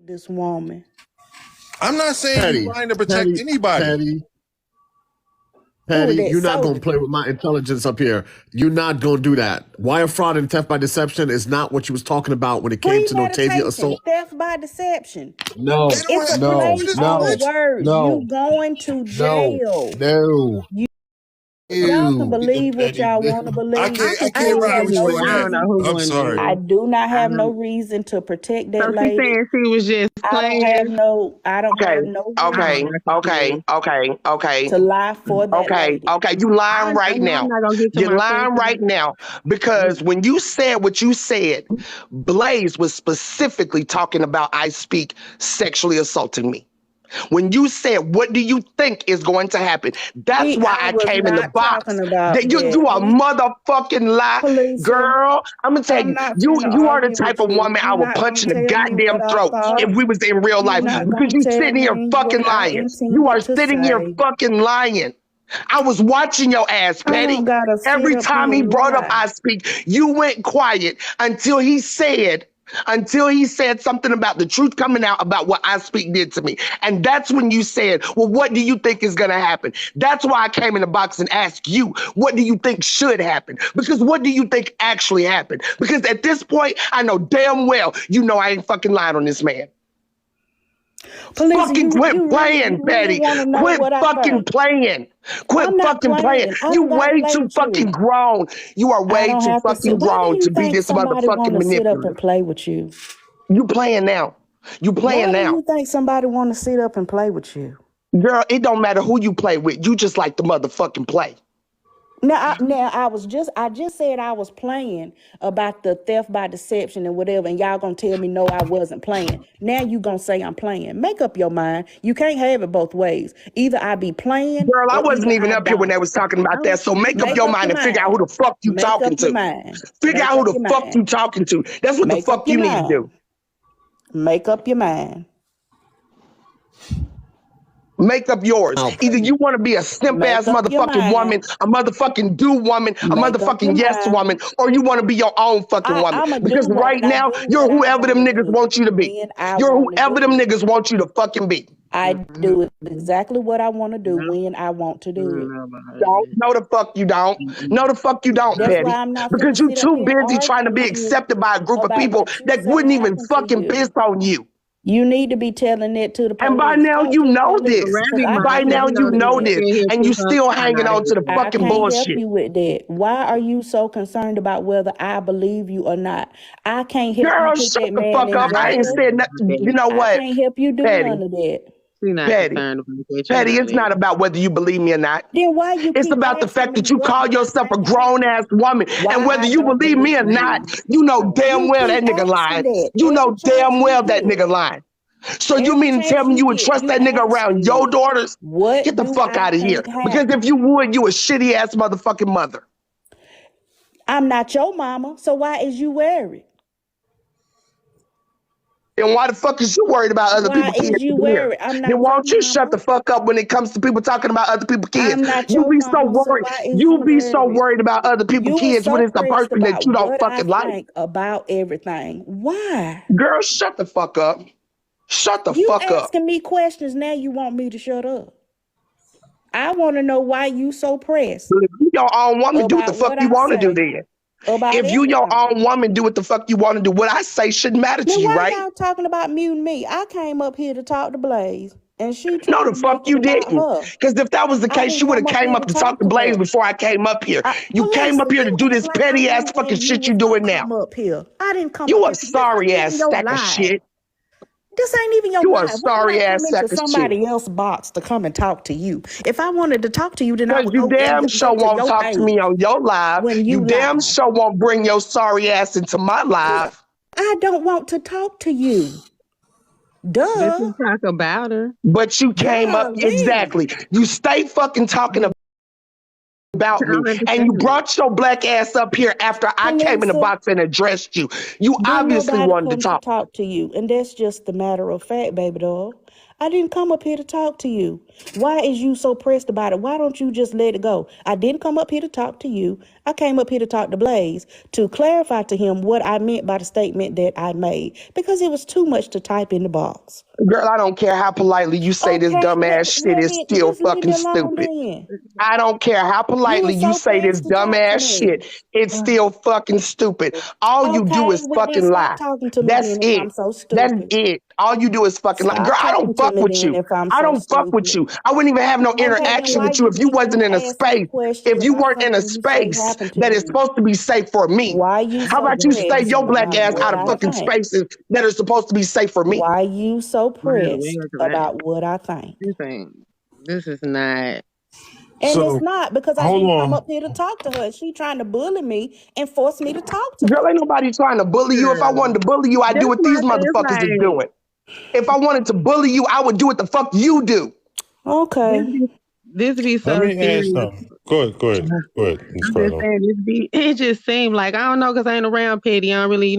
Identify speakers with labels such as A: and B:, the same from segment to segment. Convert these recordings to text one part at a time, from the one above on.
A: this woman.
B: I'm not saying
C: Patty,
B: you're trying to protect anybody.
C: Patty, you're not going to play with my intelligence up here. You're not going to do that. Wire fraud and theft by deception is not what you was talking about when it came to Notavia assault.
A: Theft by deception.
D: No,
A: it's a play on words. You going to jail.
D: No.
A: Y'all can believe what y'all want to believe.
B: I can't ride with you like that. I'm sorry.
A: I do not have no reason to protect that lady.
E: So she said she was just playing.
A: I don't have no
F: Okay.
A: to lie for that lady.
F: Okay, you lying right now. You're lying right now because when you said what you said, Blaze was specifically talking about I Speak sexually assaulting me. When you said, what do you think is going to happen? That's why I came in the box. You a motherfucking lie. Girl, I'm going to tell you, you are the type of woman I would punch in the goddamn throat if we was in real life. Because you sitting here fucking lying. You are sitting here fucking lying. I was watching your ass, Petty. Every time he brought up I Speak, you went quiet until he said something about the truth coming out about what I Speak did to me. And that's when you said, well, what do you think is going to happen? That's why I came in the box and asked you, what do you think should happen? Because what do you think actually happened? Because at this point, I know damn well, you know I ain't fucking lying on this man. Fucking quit playing, Betty. Quit fucking playing. Quit fucking playing. You way too fucking grown. You are way too fucking grown to be this motherfucking manipulator.
A: Sit up and play with you.
F: You playing now. You playing now.
A: Why do you think somebody want to sit up and play with you?
F: Girl, it don't matter who you play with. You just like to motherfucking play.
A: I just said I was playing about the theft by deception and whatever, and y'all gonna tell me no, I wasn't playing. Now you gonna say I'm playing. Make up your mind. You can't have it both ways. Either I be playing.
F: Girl, I wasn't even up here when they was talking about that. So make up your mind and figure out who the fuck you talking to. Figure out who the fuck you talking to. That's what the fuck you need to do.
A: Make up your mind.
F: Make up yours. Either you want to be a simp-ass motherfucking woman, a motherfucking do woman, a motherfucking yes woman, or you want to be your own fucking woman. Because right now, you're whoever them niggas want you to be. You're whoever them niggas want you to fucking be.
A: I do exactly what I want to do when I want to do it.
F: No, the fuck you don't. No, the fuck you don't, Petty. Because you're too busy trying to be accepted by a group of people that wouldn't even fucking piss on you.
A: You need to be telling it to the police.
F: And by now you know this. By now you know this. And you still hanging on to the fucking bullshit.
A: I can't help you with that. Why are you so concerned about whether I believe you or not? I can't help you put
F: shut
A: that
F: the
A: man
F: fuck up. I ain't said nothing. You know what?
A: I can't help you do none of that.
F: Petty, it's not about whether you believe me or not.
A: Then why you
F: It's about the fact that you call yourself a grown-ass woman. And whether you believe me or not, you know damn well that nigga lying. You know damn well that nigga lying. So you mean to tell me you would trust that nigga around your daughters? Get the fuck out of here. Because if you would, you a shitty-ass motherfucking mother.
A: I'm not your mama, so why is you worried?
F: And why the fuck is you worried about other people's kids?
A: Why is you worried? I'm not.
F: Then why don't you shut the fuck up when it comes to people talking about other people's kids?
A: I'm not
F: You
A: your
F: be
A: mama,
F: so worried. You be so worried about other people's kids when it's a person that you don't fucking like.
A: About everything. Why?
F: Girl, shut the fuck up. Shut the fuck up.
A: You asking me questions now. You want me to shut up? I want to know why you so pressed.
F: If you your own woman, do what the fuck you want to do then. If you your own woman, do what the fuck you want to do. What I say shouldn't matter to you, right?
A: Why y'all talking about muting me? I came up here to talk to Blaze. And she
F: no, the fuck you didn't. Because if that was the case, you would have came up to talk to Blaze before I came up here. You came up here to do this petty ass fucking shit you doing now.
A: Up here. I didn't come.
F: You a sorry ass stack of shit.
A: This ain't even your
F: You
A: life.
F: a sorry ass sack of shit.
A: Somebody else's box to come and talk to you. If I wanted to talk to you, then I would.
F: You damn sure won't talk to me on your live. You damn sure won't bring your sorry ass into my live.
A: I don't want to talk to you. Duh.
E: Let's talk about her.
F: But you came up exactly. You stay fucking talking about me, and you brought your black ass up here after I came in the box and addressed you. You obviously wanted to talk
A: to you, and that's just the matter of fact, baby doll. I didn't come up here to talk to you. Why is you so pressed about it? Why don't you just let it go? I didn't come up here to talk to you. I came up here to talk to Blaze to clarify to him what I meant by the statement that I made, because it was too much to type in the box.
F: Girl, I don't care how politely you say this dumbass shit is still fucking stupid. I don't care how politely you say this dumbass shit. It's still fucking stupid. All you do is fucking lie. That's it. That's it. All you do is fucking lie. Girl, I don't fuck with you. I don't fuck with you. I wouldn't even have no interaction with you if you wasn't in a space. If you weren't in a space that is supposed to be safe for me. How about you stay your black ass out of fucking spaces that are supposed to be safe for me?
A: Why you so pressed about what I think?
E: This is not.
A: And so, it's not, because I didn't come up here to talk to her. She trying to bully me and force me to talk to her.
F: Girl, ain't nobody trying to bully you. If I wanted to bully you, I'd do what these motherfuckers is doing. If I wanted to bully you, I would do what the fuck you do.
A: Okay.
E: This be so
B: Let me
E: serious.
B: ask something. Go ahead.
E: It just seemed like, I don't know, because I ain't around Petty. I don't really,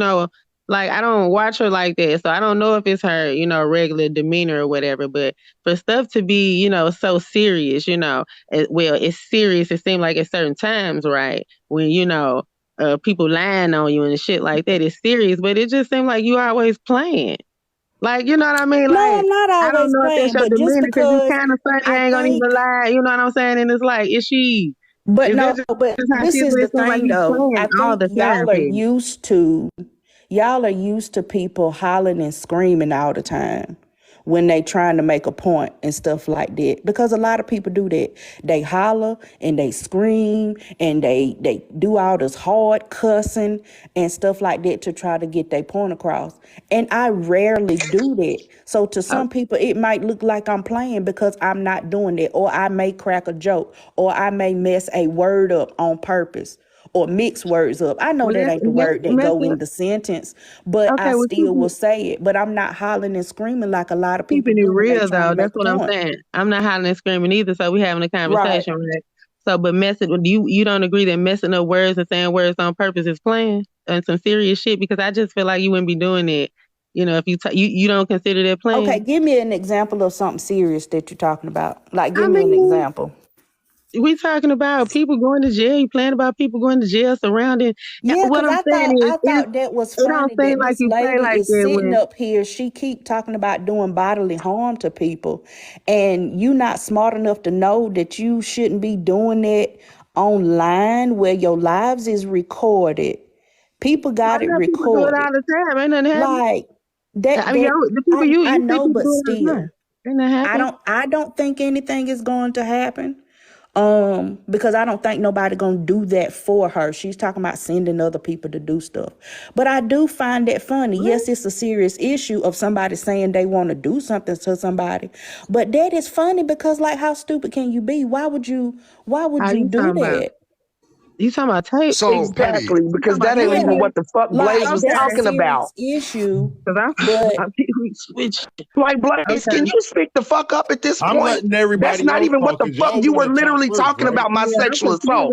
E: like, I don't watch her like that. So I don't know if it's her, regular demeanor or whatever. But for stuff to be, so serious, it's serious. It seemed like at certain times, right? When, people lying on you and shit like that, it's serious. But it just seemed like you always playing. Like, you know what I mean?
A: No,
E: like,
A: I'm not always
E: I don't know
A: playing,
E: if that's your demeanor, because you kind of funny, I ain't gonna even lie. You know what I'm saying? And it's like, is she?
A: But no, but this is the thing, though. I think y'all are used to people hollering and screaming all the time when they trying to make a point and stuff like that. Because a lot of people do that. They holler and they scream and they do all this hard cussing and stuff like that to try to get their point across. And I rarely do that. So to some people, it might look like I'm playing because I'm not doing that. Or I may crack a joke, or I may mess a word up on purpose, or mix words up. I know that ain't the word that go in the sentence, but I still will say it. But I'm not hollering and screaming like a lot of people
E: keeping
A: do.
E: it real, though. That's what I'm saying. I'm not hollering and screaming either, so we having a conversation, right? So, but you don't agree that messing up words and saying words on purpose is playing and some serious shit? Because I just feel like you wouldn't be doing it. If you don't consider that playing.
A: Okay, give me an example of something serious that you're talking about. Like, give me an example.
E: We talking about people going to jail. You playing about people going to jail surrounding.
A: Yeah, because I thought that was funny. That
E: like
A: this lady
E: like
A: is sitting up here. She keep talking about doing bodily harm to people, and you not smart enough to know that you shouldn't be doing that online where your lives is recorded. People got it recorded.
E: People do it all the time. Ain't nothing happening.
A: Like that.
E: The people
A: I know, but still,
E: I
A: don't think anything is going to happen. Because I don't think nobody gonna do that for her. She's talking about sending other people to do stuff. But I do find that funny. Yes, it's a serious issue of somebody saying they want to do something to somebody. But that is funny because, like, how stupid can you be? Why would you do that?
E: You talking about tape?
F: So exactly, because that ain't even what the fuck Blaze was talking about.
A: Issue,
E: but
F: like, Blaze, can you speak the fuck up at this point?
B: Letting everybody.
F: That's not even what the fuck you were literally talking about. My sexual assault.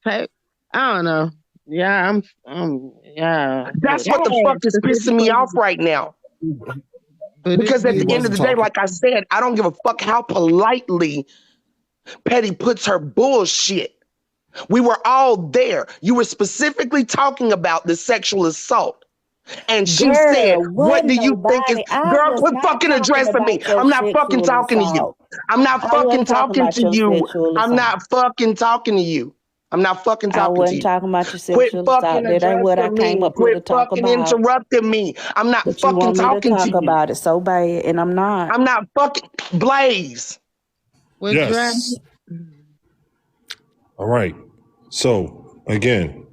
E: I don't know. Yeah, yeah.
F: That's what the fuck is pissing me off right now. Because at the end of the day, like I said, I don't give a fuck how politely Petty puts her bullshit. We were all there. You were specifically talking about the sexual assault. And she said, what do you think is... Girl, quit fucking addressing me. I'm not fucking talking to you. I'm not fucking talking to you. I'm not fucking talking to you. I'm not fucking talking to you.
A: I wasn't talking about your sexual assault. That ain't what I came up here to talk about.
F: Quit fucking interrupting me. I'm not fucking talking to you.
A: Talk about it so bad, and I'm not.
F: I'm not fucking... Blaze.
B: Yes. All right. So, again.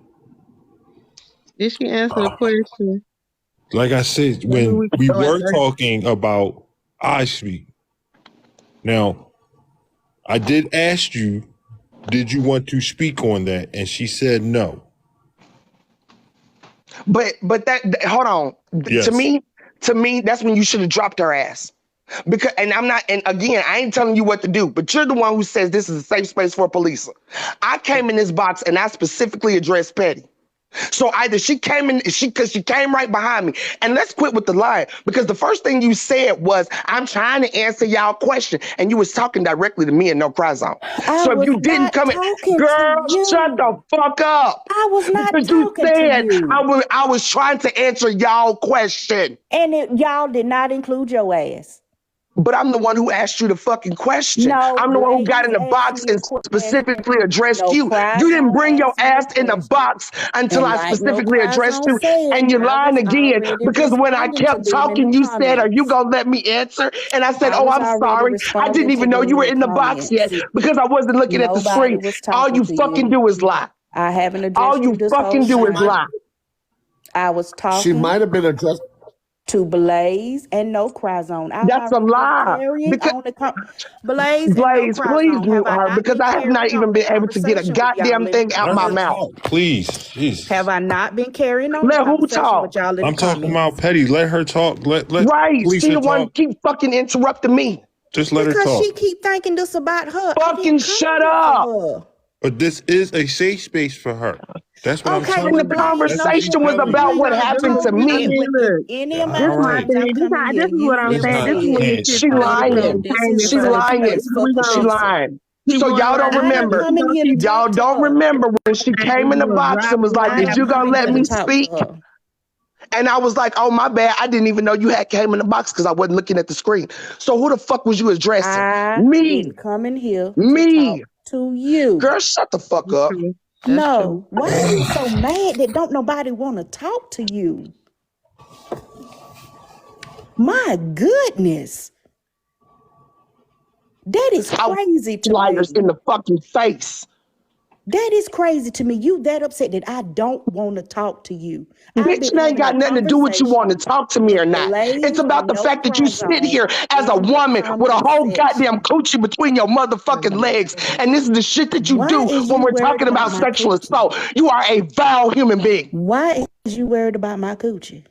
E: Did she answer the question?
B: Like I said, when we were talking about I Speak. Now, I did ask you, did you want to speak on that? And she said no.
F: But that hold on. Yes. To me, that's when you should have dropped her ass. Because, and again, I ain't telling you what to do, but you're the one who says this is a safe space for police. I came in this box and I specifically addressed Petty. So either she came in, because she came right behind me. And let's quit with the lie, because the first thing you said was, I'm trying to answer y'all question. And you was talking directly to me in No Cry Zone. So if you didn't come in, girl, shut the fuck up.
A: I was not
F: because
A: talking
F: you said
A: to you.
F: I was trying to answer y'all question.
A: And y'all did not include your ass.
F: But I'm the one who asked you the fucking question.
A: No,
F: I'm the one who got in the box and specifically addressed you. You didn't bring your ass in the box until I specifically addressed you. And you're lying again, because when I kept talking, you said, are you going to let me answer? And I said, oh, I'm sorry. I didn't even know you were in the box yet, because I wasn't looking at the screen. All you fucking do is lie.
A: I haven't addressed
F: All you fucking do is lie.
A: I was talking.
C: She might have been addressed
A: to Blaze and No Cry Zone.
F: That's a lie.
A: Blaze,
F: please mute her, because I have not even been able to get a goddamn thing out my mouth.
B: Please. Jeez.
A: Have I not been carrying on?
F: Let who talk?
A: With y'all in
B: I'm talking about Petty. Let her talk. Let
F: right. She the one
B: talk.
F: keep fucking interrupting me.
B: Just let her talk.
A: Because she keep thinking this about her.
F: Fucking shut up.
B: But this is a safe space for her. That's what I'm telling
F: you. And the conversation was about what happened to me.
E: This is what I'm saying.
F: She lying. She lying. She lying. So y'all don't remember. Y'all don't remember when she came in the box and was like, did you gonna let me speak? And I was like, oh, my bad. I didn't even know you had came in the box because I wasn't looking at the screen. So who the fuck was you addressing? Me.
A: Coming here.
F: Me.
A: To you.
F: Girl, shut the fuck up.
A: No. Why are you so mad that don't nobody want to talk to you? My goodness. That is crazy to me.
F: Liars in the fucking face.
A: That is crazy to me. You that upset that I don't want to talk to you.
F: Bitch, it ain't got nothing to do with you want to talk to me or not. It's about the fact that you sit here as a woman with a whole goddamn coochie between your motherfucking legs. And this is the shit that you do when we're talking about sexual assault. You are a vile human being.
A: Why is you worried about my coochie?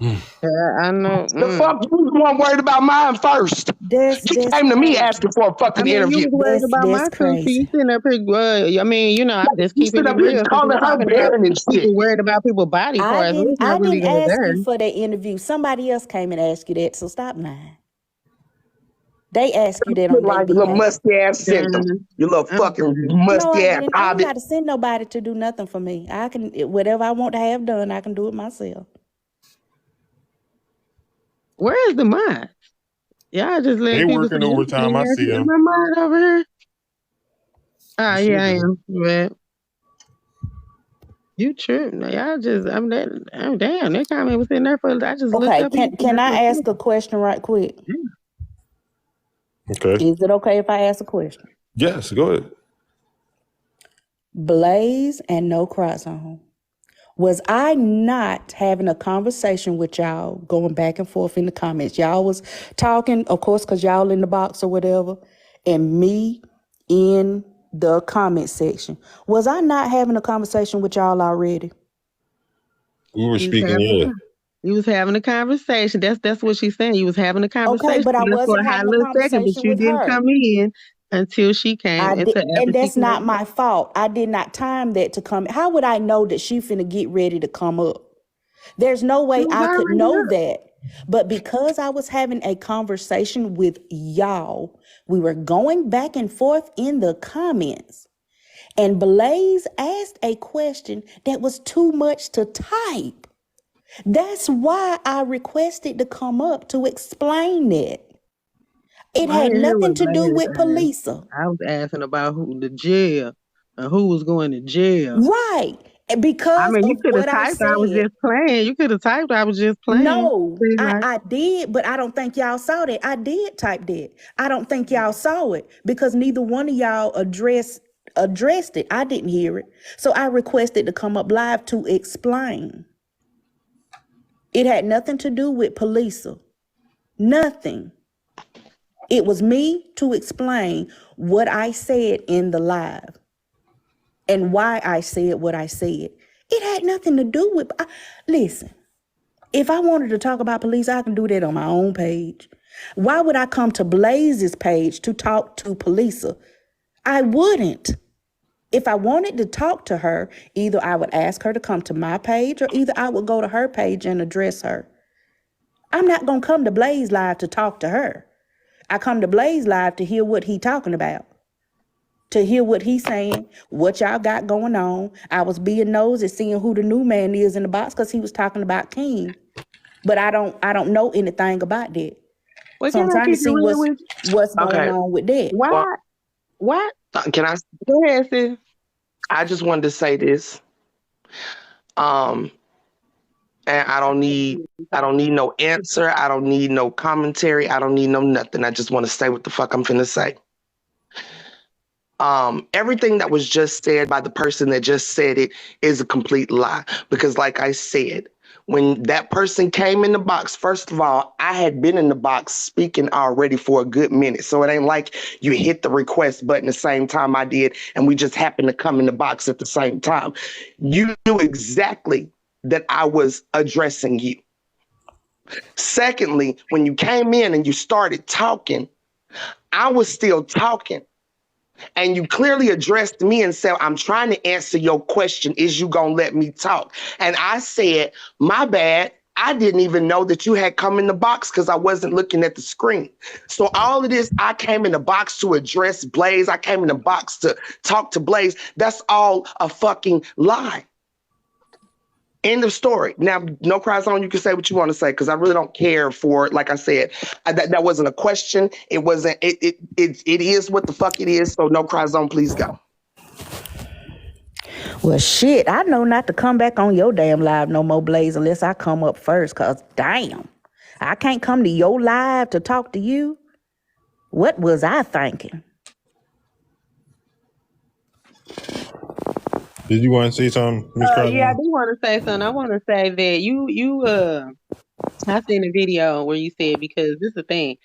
E: I know.
F: The fuck you weren't worried about mine first. You came to me asking for a fucking interview.
E: You was worried about my coochie. You sitting up here, I mean, you know, I just keep it real.
F: Calling her barren and shit.
E: People worried about people's body parts.
A: I didn't ask you for that interview. Somebody else came and asked you that, so stop lying. They asked you that on
F: like a little musty ass symptom. You little fucking musty ass.
A: I don't got to send nobody to do nothing for me. I can, whatever I want to have done, I can do it myself.
E: Where is the mind? Y'all just let
B: they
E: people
B: working overtime. I see them.
E: My mind over here. Oh yeah, I am. But you tripping? Y'all just I'm damn. That comment was in there for. I just looked up.
A: Can I ask a question right quick?
B: Okay.
A: Is it okay if I ask a question?
B: Yes, go ahead.
A: Blaze and No Cry Zone. Was I not having a conversation with y'all, going back and forth in the comments? Y'all was talking, of course, because y'all in the box or whatever, and me in the comment section. Was I not having a conversation with y'all already?
B: We were speaking, yeah.
E: You was having a conversation. That's what she's saying. You was having a conversation.
A: Okay, but I wasn't having a conversation
E: but you didn't come in until she came.
A: And that's not my fault. I did not time that to come. How would I know that she finna get ready to come up? There's no way I could know that. But because I was having a conversation with y'all, we were going back and forth in the comments. And Blaze asked a question that was too much to type. That's why I requested to come up to explain it. It had nothing to do with Palesa.
E: I was asking about the jail and who was going to jail.
A: Right. Because
E: you could have typed, I was just playing. You could have typed, I was just playing.
A: No, I did, but I don't think y'all saw that. I did type that. I don't think y'all saw it because neither one of y'all addressed it. I didn't hear it. So I requested to come up live to explain. It had nothing to do with Palesa. Nothing. It was me to explain what I said in the live and why I said what I said. It had nothing to do with... Listen, if I wanted to talk about police, I can do that on my own page. Why would I come to Blaze's page to talk to Palesa? I wouldn't. If I wanted to talk to her, either I would ask her to come to my page or either I would go to her page and address her. I'm not going to come to Blaze Live to talk to her. I come to Blaze Live to hear what he talking about, to hear what he's saying, what y'all got going on. I was being nosy, seeing who the new man is in the box because he was talking about King. But I don't know anything about that.
E: Well,
A: so I'm trying to see what's going on with that.
E: Why? What?
F: Can I?
E: Go ahead, sis.
F: I just wanted to say this. And I don't need no answer. I don't need no commentary. I don't need no nothing. I just want to say what the fuck I'm finna say. Everything that was just said by the person that just said it is a complete lie. Because like I said, when that person came in the box, first of all, I had been in the box speaking already for a good minute. So it ain't like you hit the request button the same time I did, and we just happened to come in the box at the same time. You knew exactly that I was addressing you. Secondly, when you came in and you started talking, I was still talking. And you clearly addressed me and said, I'm trying to answer your question. Is you going to let me talk? And I said, my bad. I didn't even know that you had come in the box because I wasn't looking at the screen. So all of this, I came in the box to address Blaze. I came in the box to talk to Blaze. That's all a fucking lie. End of story. Now, no cries on. You can say what you want to say because I really don't care for, like I said, that wasn't a question. It wasn't. It is what the fuck it is. So no cries on. Please go.
A: Well, shit. I know not to come back on your damn live no more, Blaze, unless I come up first. Cause damn, I can't come to your live to talk to you. What was I thinking?
B: Did you want to say something, Ms.
E: Yeah, I do want to say something. I want to say that I seen a video where you said, because this is the thing,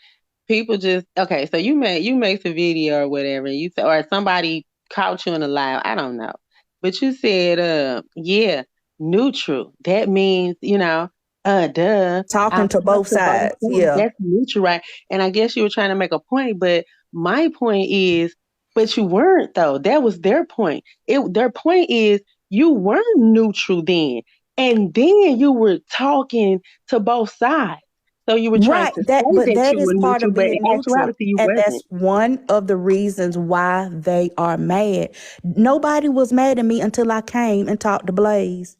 E: people just, okay, so you make a video or whatever, you said, or somebody caught you in a live, I don't know, but you said, yeah, neutral. That means, duh.
A: Talking to both sides, yeah.
E: That's neutral, right? And I guess you were trying to make a point, but my point is, but you weren't though. That was their point. Their point is you weren't neutral then. And then you were talking to both sides. So you were trying to say that you were neutral, but in actuality you wasn't.
A: That's one of the reasons why they are mad. Nobody was mad at me until I came and talked to Blaze.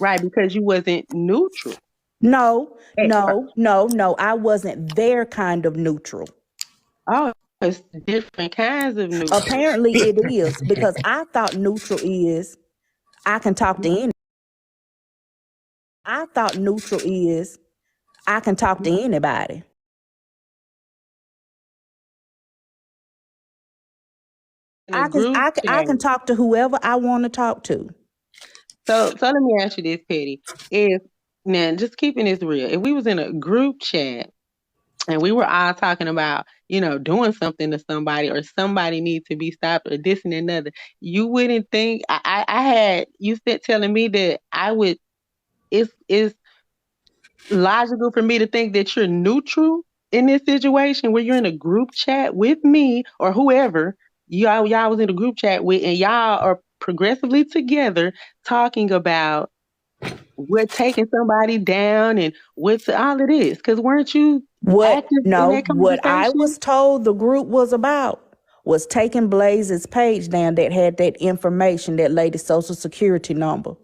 E: Right, because you wasn't neutral.
A: No. I wasn't their kind of neutral.
E: Oh, it's different kinds of neutral.
A: Apparently it is, because I thought neutral is I can talk to anybody. I thought neutral is I can talk to anybody. I can talk to whoever I want to talk to.
E: So let me ask you this, Petty. Now, just keeping this real, if we was in a group chat and we were all talking about, doing something to somebody or somebody needs to be stopped or this and another, you wouldn't think, I had you said telling me that I would, it's logical for me to think that you're neutral in this situation where you're in a group chat with me or whoever y'all was in a group chat with, and y'all are progressively together talking about what taking somebody down and what's all of this. Because weren't you active in that conversation?
A: What I was told the group was about was taking Blaze's page down that had that information, that lady's social security number.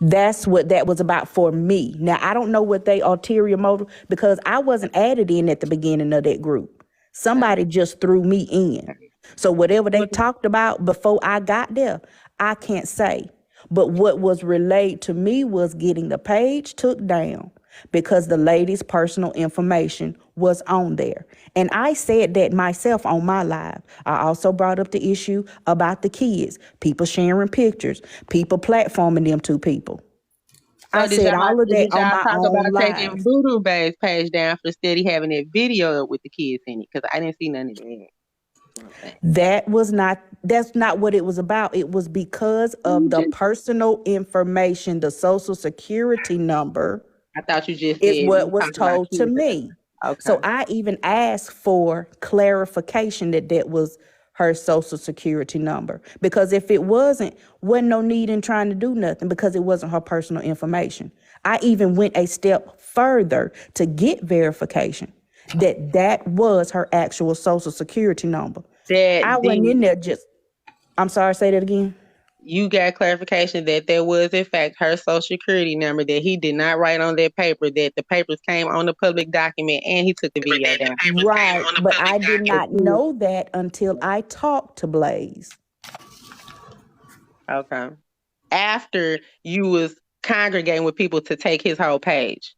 A: That's what that was about for me. Now, I don't know what they ulterior motive, because I wasn't added in at the beginning of that group. Somebody just threw me in. So whatever they talked about before I got there, I can't say. But what was relayed to me was getting the page took down because the lady's personal information was on there. And I said that myself on my live. I also brought up the issue about the kids, people sharing pictures, people platforming them to people.
E: So I said all of that on my own live. Taking Voodoo Bae's page down for steady having that video with the kids in it, because I didn't see none of that.
A: That's not what it was about. It was because of the personal information, the social security number.
E: I thought you just
A: is what was told to me.
E: Okay.
A: So I even asked for clarification that was her social security number. Because if it wasn't no need in trying to do nothing because it wasn't her personal information. I even went a step further to get verification that was her actual social security number. I went in there I'm sorry, say that again.
E: You got clarification that there was, in fact, her social security number that he did not write on that paper, that the papers came on the public document, and he took the video down.
A: Right, but I did not know that until I talked to Blaze.
E: Okay. After you was congregating with people to take his whole page.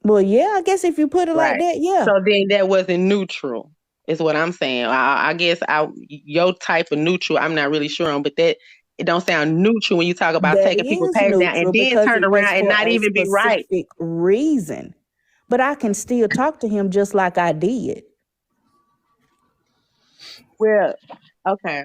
A: Well, yeah, I guess if you put it like that, yeah.
E: So then that wasn't neutral. Is what I'm saying. I guess your type of neutral, I'm not really sure on, but that it don't sound neutral when you talk about taking people's page down and then turn around and not even be right.
A: Reason, but I can still talk to him just like I did.
E: Well, okay,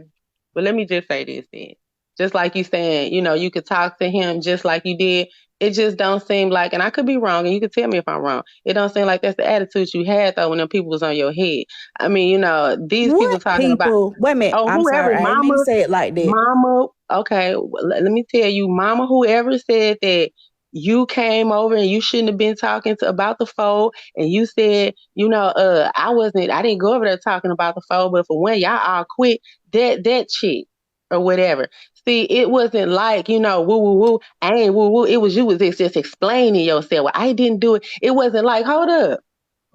E: but let me just say this then. Just like you saying, you could talk to him just like you did. It just don't seem like, and I could be wrong, and you can tell me if I'm wrong. It don't seem like that's the attitude you had though when them people was on your head. I mean, these people talking about.
A: Wait a minute.
E: Oh,
A: I'm
E: whoever,
A: sorry. I didn't mean to say it like that.
E: Mama, okay. Let me tell you, Mama, whoever said that you came over and you shouldn't have been talking about the fold, and you said, I didn't go over there talking about the fold, but for when y'all all quit, that chick or whatever. See, it wasn't like, woo, woo, woo. I ain't woo, woo. It was you was just explaining yourself. Well, I didn't do it. It wasn't like, hold up.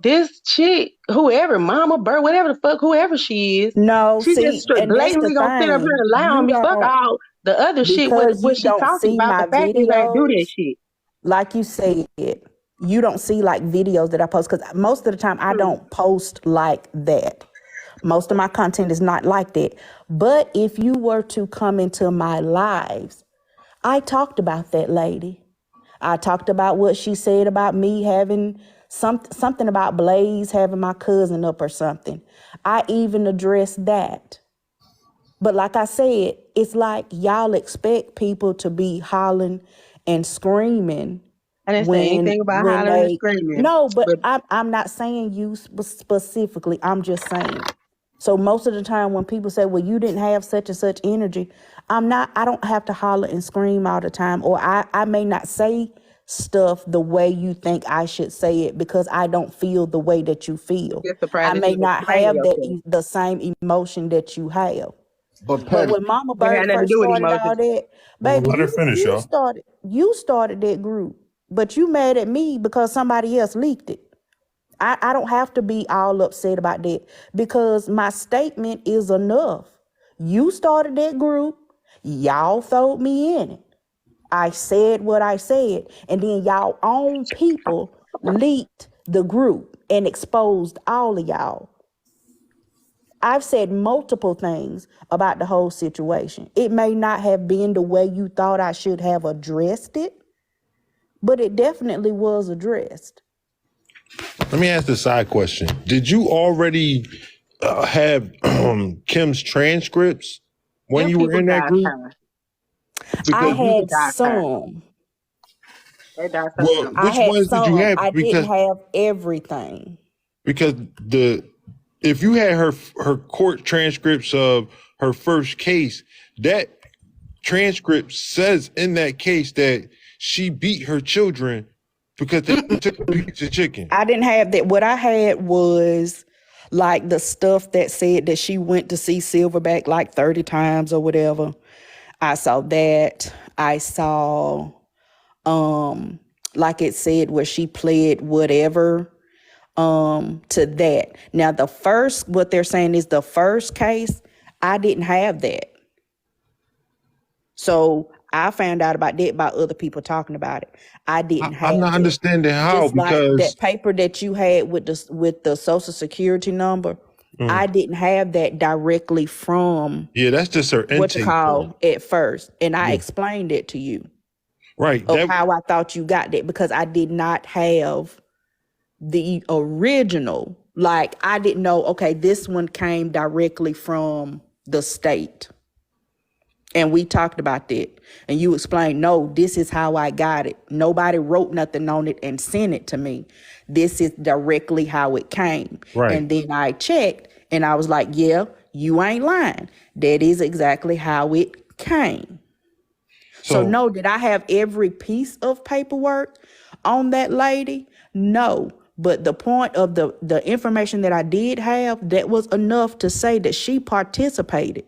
E: This chick, whoever, Mama, Bird, whatever the fuck, whoever she is.
A: No,
E: she just blatantly gonna sit up here and lie on me. Fuck all the other shit. What she talking about? The fact is I do that shit.
A: Like you said, you don't see like videos that I post because most of the time I don't post like that. Most of my content is not like that. But if you were to come into my lives, I talked about that lady. I talked about what she said about me having something about Blaze having my cousin up or something. I even addressed that. But like I said, it's like y'all expect people to be hollering and screaming.
E: I didn't say anything about hollering and screaming.
A: No, but I'm not saying you specifically. I'm just saying. So most of the time when people say, well, you didn't have such and such energy, I don't have to holler and scream all the time. Or I may not say stuff the way you think I should say it because I don't feel the way that you feel. I may not have the same emotion that you have. But when Mama Bird first started all that, baby, you started that group. But you mad at me because somebody else leaked it. I don't have to be all upset about that because my statement is enough. You started that group. Y'all throwed me in it. I said what I said. And then y'all own people leaked the group and exposed all of y'all. I've said multiple things about the whole situation. It may not have been the way you thought I should have addressed it, but it definitely was addressed.
B: Let me ask the side question. Did you already have Kim's transcripts when you were in that group?
A: I had some.
B: Well, which ones did you have?
A: I didn't have everything.
B: Because if you had her court transcripts of her first case, that transcript says in that case that she beat her children because they took a piece of chicken.
A: I didn't have that. What I had was like the stuff that said that she went to see Silverback like 30 times or whatever. I saw that. I saw, like it said, where she pled whatever to that. Now, what they're saying is the first case, I didn't have that. So I found out about that by other people talking about it. I didn't have
B: I'm not understanding how,
A: just
B: because
A: like that paper that you had with the social security number, I didn't have that directly from
B: that's just her intake
A: at first. And I explained it to you.
B: Right.
A: Of how I thought you got that because I did not have the original. Like I didn't know, okay, this one came directly from the state. And we talked about that. And you explained, no, this is how I got it. Nobody wrote nothing on it and sent it to me. This is directly how it came.
B: Right.
A: And then I checked And I was like, yeah, you ain't lying. That is exactly how it came. So no, did I have every piece of paperwork on that lady? No. But the point of the information that I did have, that was enough to say that she participated.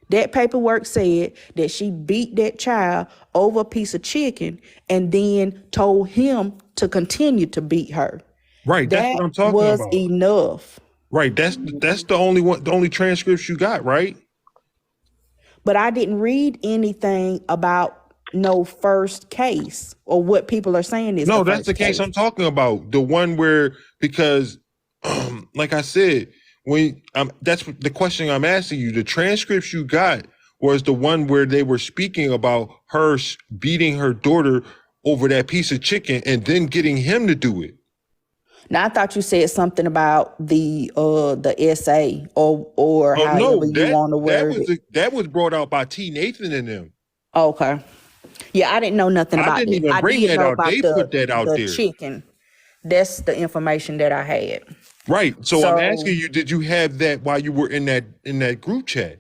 A: That paperwork said that she beat that child over a piece of chicken and then told him to continue to beat her.
B: Right, that's what I'm talking about.
A: That was enough.
B: Right, that's the only transcripts you got, right?
A: But I didn't read anything about no first case or what people are saying is
B: no, that's the case I'm talking about. The one where, because like I said, when that's the question I'm asking you. The transcripts you got was the one where they were speaking about her beating her daughter over that piece of chicken and then getting him to do it.
A: Now I thought you said something about the essay or however you want to word it.
B: That was brought out by T. Nathan and them.
A: Okay. Yeah, I didn't know nothing about that.
B: I didn't even bring that out. They put that out there.
A: Chicken. That's the information that I had.
B: Right. So I'm asking you, did you have that while you were in that group chat?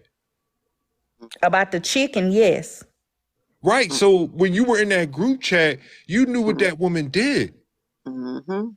A: About the chicken, yes.
B: Right. So when you were in that group chat, you knew what that woman did.
F: Mm-hmm.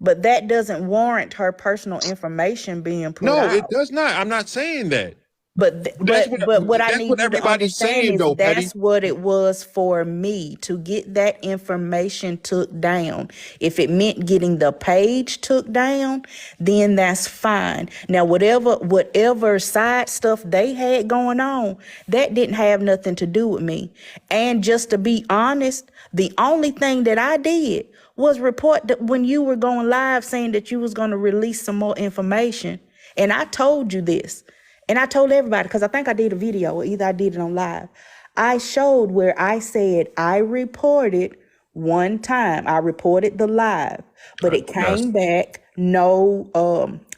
A: But that doesn't warrant her personal information being put out.
B: No, it does not. I'm not saying that.
A: But what I need you to understand is that's what it was for me, to get that information took down. If it meant getting the page took down, then that's fine. Now, whatever side stuff they had going on, that didn't have nothing to do with me. And just to be honest, the only thing that I did was report that when you were going live saying that you was going to release some more information. And I told you this. And I told everybody, because I think I did a video, or either I did it on live. I showed where I said I reported one time. I reported the live, but it came back, no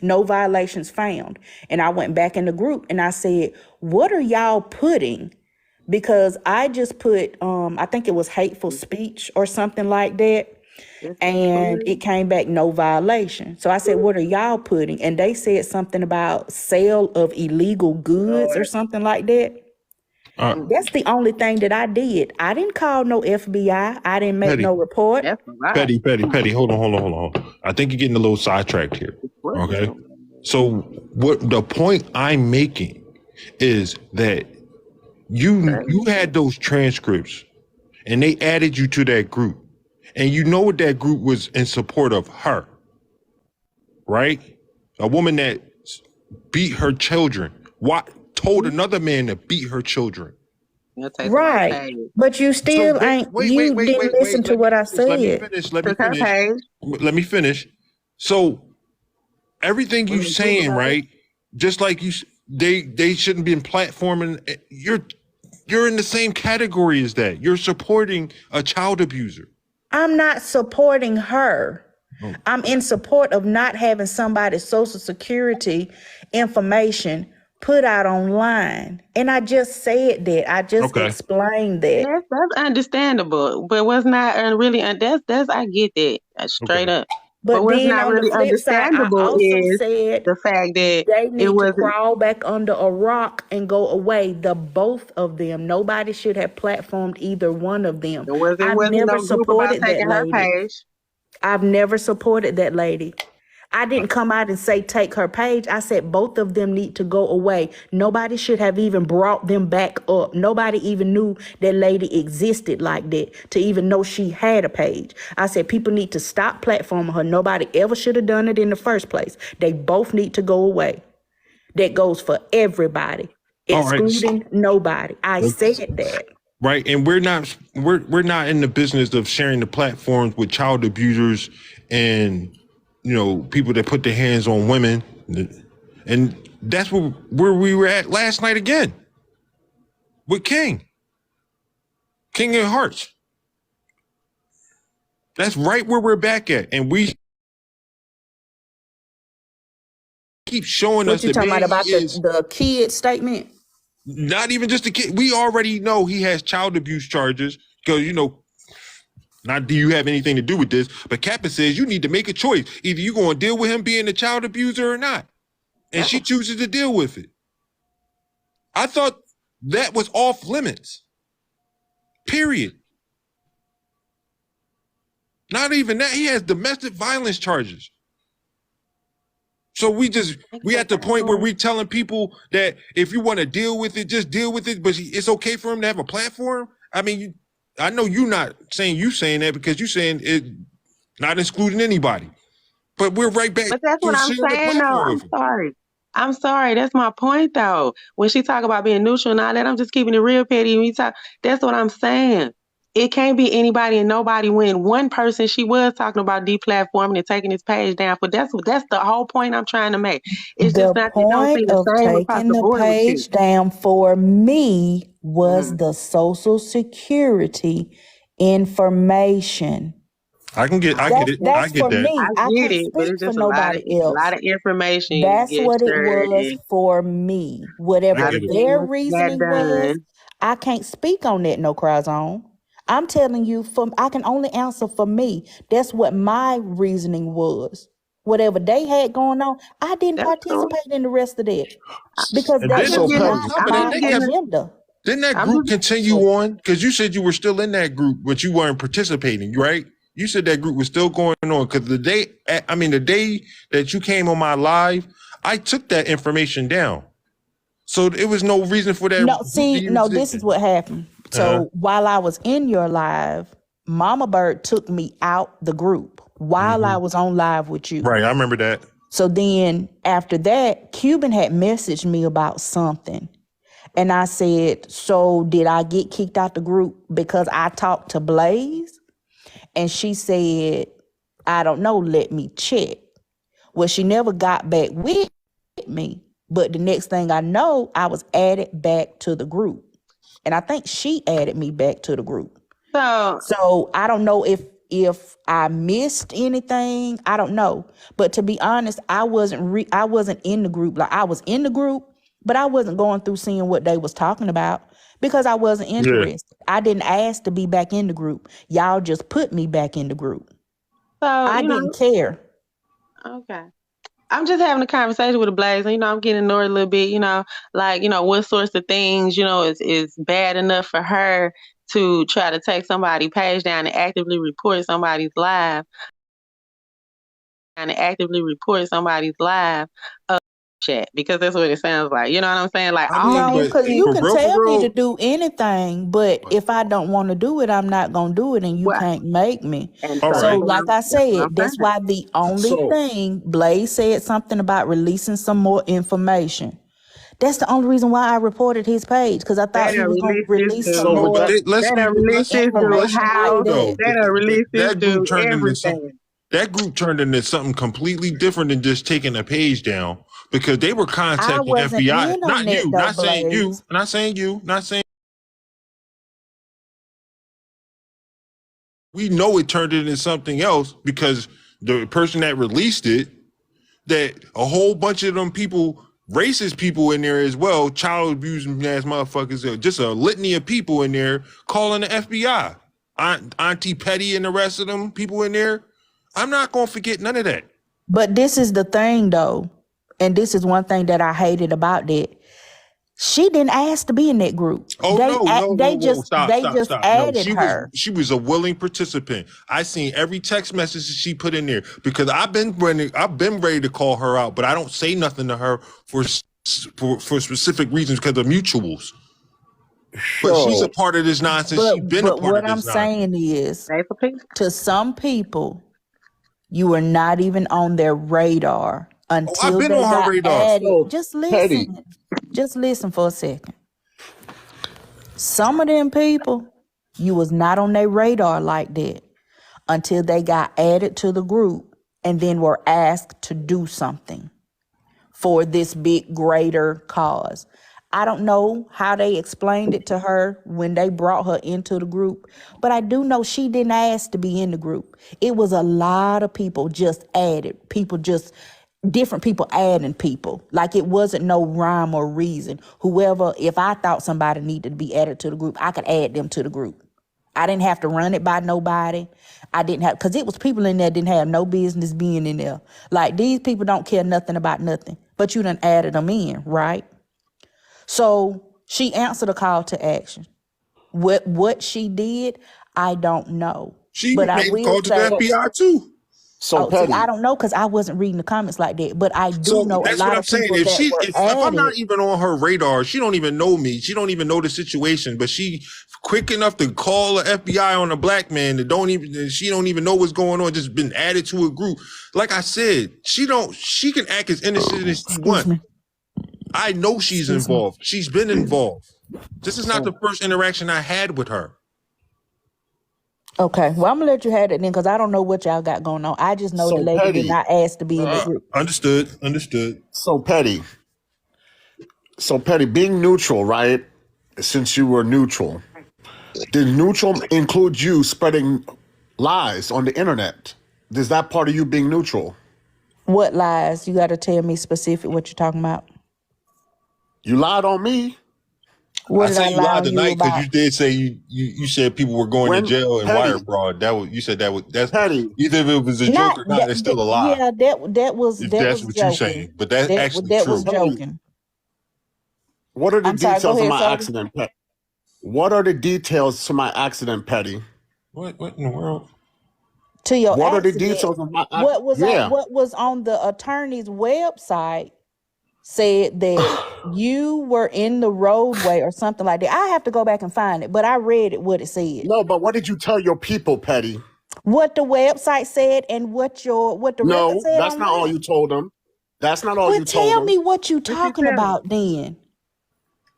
A: violations found. And I went back in the group and I said, what are y'all putting? Because I just put, I think it was hateful speech or something like that. And it came back no violation. So I said, what are y'all putting? And they said something about sale of illegal goods or something like that. That's the only thing that I did. I didn't call no FBI. I didn't make no report.
B: Petty, hold on. I think you're getting a little sidetracked here. Okay. So what the point I'm making is that you had those transcripts and they added you to that group. And you know what that group was in support of her, right? A woman that beat her children. Told another man to beat her children.
A: Right. But you still didn't listen to what I said.
B: Let me finish. So everything you saying, right? Just like they shouldn't be in platforming. You're in the same category as that. You're supporting a child abuser.
A: I'm not supporting her. I'm in support of not having somebody's social security information put out online. And I just said that. I just explained that.
E: Yes, that's understandable. But what's not really, that's I get that straight up. But what's not really understandable is the fact that
A: they need to crawl back under a rock and go away. The both of them. Nobody should have platformed either one of them. I've never supported that lady. I've never supported that lady. I didn't come out and say take her page. I said both of them need to go away. Nobody should have even brought them back up. Nobody even knew that lady existed like that to even know she had a page. I said people need to stop platforming her. Nobody ever should have done it in the first place. They both need to go away. That goes for everybody, excluding nobody. I said that.
B: Right, and we're not in the business of sharing the platforms with child abusers and people that put their hands on women. And that's where we were at last night again with King and Hearts. That's right where we're back at. And we keep showing us
A: what you talking about the kid statement.
B: Not even just the kid. We already know he has child abuse charges because, not do you have anything to do with this, but Kappa says you need to make a choice. Either you're going to deal with him being a child abuser or not. and she chooses to deal with it. I thought that was off limits. Period. Not even that. He has domestic violence charges. So we at the point where we telling people that if you want to deal with it, just deal with it. But it's okay for him to have a platform. I mean, I know you're not saying that because you're saying it, not excluding anybody. But we're right back.
E: But that's what I'm saying, though. I'm sorry. That's my point, though. When she talk about being neutral and all that, I'm just keeping it real petty. That's what I'm saying. It can't be anybody and nobody when one person, she was talking about deplatforming and taking his page down. But that's the whole point I'm trying to make. It's
A: the
E: just not
A: point of taking the page down for me was the Social Security information.
B: I get it. I get
A: that. Me.
E: I get it, but it's just a lot of information.
A: That's what it was for me. Whatever their reasoning was, I can't speak on that, no cries on. I'm telling you, I can only answer for me. That's what my reasoning was. Whatever they had going on, I didn't participate in the rest of that because that was not my agenda.
B: Didn't that group continue on? Because you said you were still in that group, but you weren't participating, right? You said that group was still going on because the day that you came on my live, I took that information down. So it was no reason for that.
A: This is what happened. So while I was in your live, Mama Bird took me out the group while I was on live with you.
B: Right, I remember that.
A: So then after that, Cuban had messaged me about something. And I said, so did I get kicked out the group because I talked to Blaze? And she said, I don't know, let me check. Well, she never got back with me. But the next thing I know, I was added back to the group. And I think she added me back to the group. So I don't know if I missed anything. I don't know. But to be honest, I wasn't in the group. Like I was in the group, but I wasn't going through seeing what they was talking about because I wasn't interested. Yeah. I didn't ask to be back in the group. Y'all just put me back in the group. So I didn't care.
E: Okay. I'm just having a conversation with a Blaze. I'm getting annoyed a little bit, what sorts of things, is bad enough for her to try to take somebody's page down and actively report somebody's live. Chat, because that's what it sounds like. You know what I'm saying? Like,
A: no, because you can tell me to do anything, but if I don't want to do it, I'm not gonna do it, and you can't make me. So, like I said, that's why the only thing Blaze said something about releasing some more information. That's the only reason why I reported his page because I thought he was going to release some more.
B: That group turned into something completely different than just taking a page down because they were contacting FBI. Not saying you. We know it turned into something else because the person that released it, that a whole bunch of them people, racist people in there as well, child abusing ass motherfuckers, just a litany of people in there calling the FBI. Auntie Petty and the rest of them people in there. I'm not going to forget none of that.
A: But this is the thing, though, and this is one thing that I hated about that. She didn't ask to be in that group. They just added her.
B: She was a willing participant. I seen every text message that she put in there because I've been ready to call her out, but I don't say nothing to her for specific reasons because of mutuals. Sure. But she's a part of this nonsense. She's been a part of this nonsense. But what I'm saying
A: is, to some people, you were not even on their radar until they got added. Just listen. Petty. Just listen for a second. Some of them people, you was not on their radar like that until they got added to the group and then were asked to do something for this big, greater cause. I don't know how they explained it to her when they brought her into the group, but I do know she didn't ask to be in the group. It was a lot of people just added, different people adding people. Like it wasn't no rhyme or reason. Whoever, if I thought somebody needed to be added to the group, I could add them to the group. I didn't have to run it by nobody. I didn't have, because it was people in there that didn't have no business being in there. Like, these people don't care nothing about nothing, but you done added them in, right? So she answered a call to action. What she did, I don't know.
B: She
A: but
B: made a call to the FBI too.
C: So Petty,
A: see, I don't know because I wasn't reading the comments like that. But I do know a lot of people
B: if I'm not even on her radar, she don't even know me. She don't even know the situation. But she quick enough to call the FBI on a black man that she don't even know what's going on. Just been added to a group. Like I said, she can act as innocent as she wants. I know she's involved. She's been involved. This is not the first interaction I had with her.
A: Okay, well, I'm gonna let you have it then, because I don't know what y'all got going on. I just know the lady did not ask to be in the group.
B: Understood.
C: So Petty, being neutral, right? Since you were neutral, did neutral include you spreading lies on the internet? Is that part of you being neutral?
A: What lies? You got to tell me specific what you're talking about.
C: You lied on me.
A: What
B: I say you lied tonight because you did say you said people were going to jail and wire fraud. That's Petty. Either if it was a joke or not, it's still a lie.
A: Yeah, that was
B: that's what you're saying. But that's actually true.
A: That was joking.
C: What are the details of my accident, Petty? What are the details to my accident, Petty?
B: What in the world?
A: To your
C: what
A: accident,
C: are the details of my accident?
A: What was on the attorney's website said that you were in the roadway or something like that. I have to go back and find it, but I read it, what it said.
C: No, but what did you tell your people, Petty?
A: What the website said and what the record said.
C: No, that's not all you told them. That's not all you told them.
A: Tell me what you talking about then.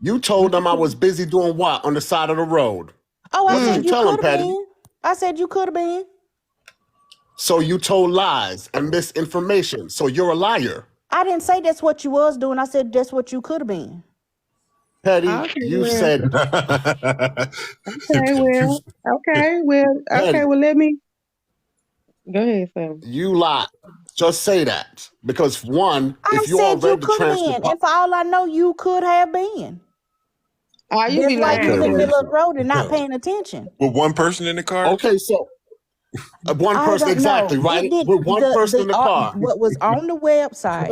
C: You told them I was busy doing what on the side of the road.
A: Oh, I said you could have been. I said you could have been.
C: So you told lies and misinformation. So you're a liar.
A: I didn't say that's what you was doing. I said that's what you could have been.
C: Petty, you said.
E: Okay, well, let me. Go ahead, Sam.
C: You lied. Just say that. Because one, if you all read the transcript.
A: And for all I know, you could have been.
E: Oh, you be
A: like you in the middle of the road and not paying attention.
B: With one person in the car?
C: Okay, so. One person, exactly, right? With one person in the car.
A: What was on the website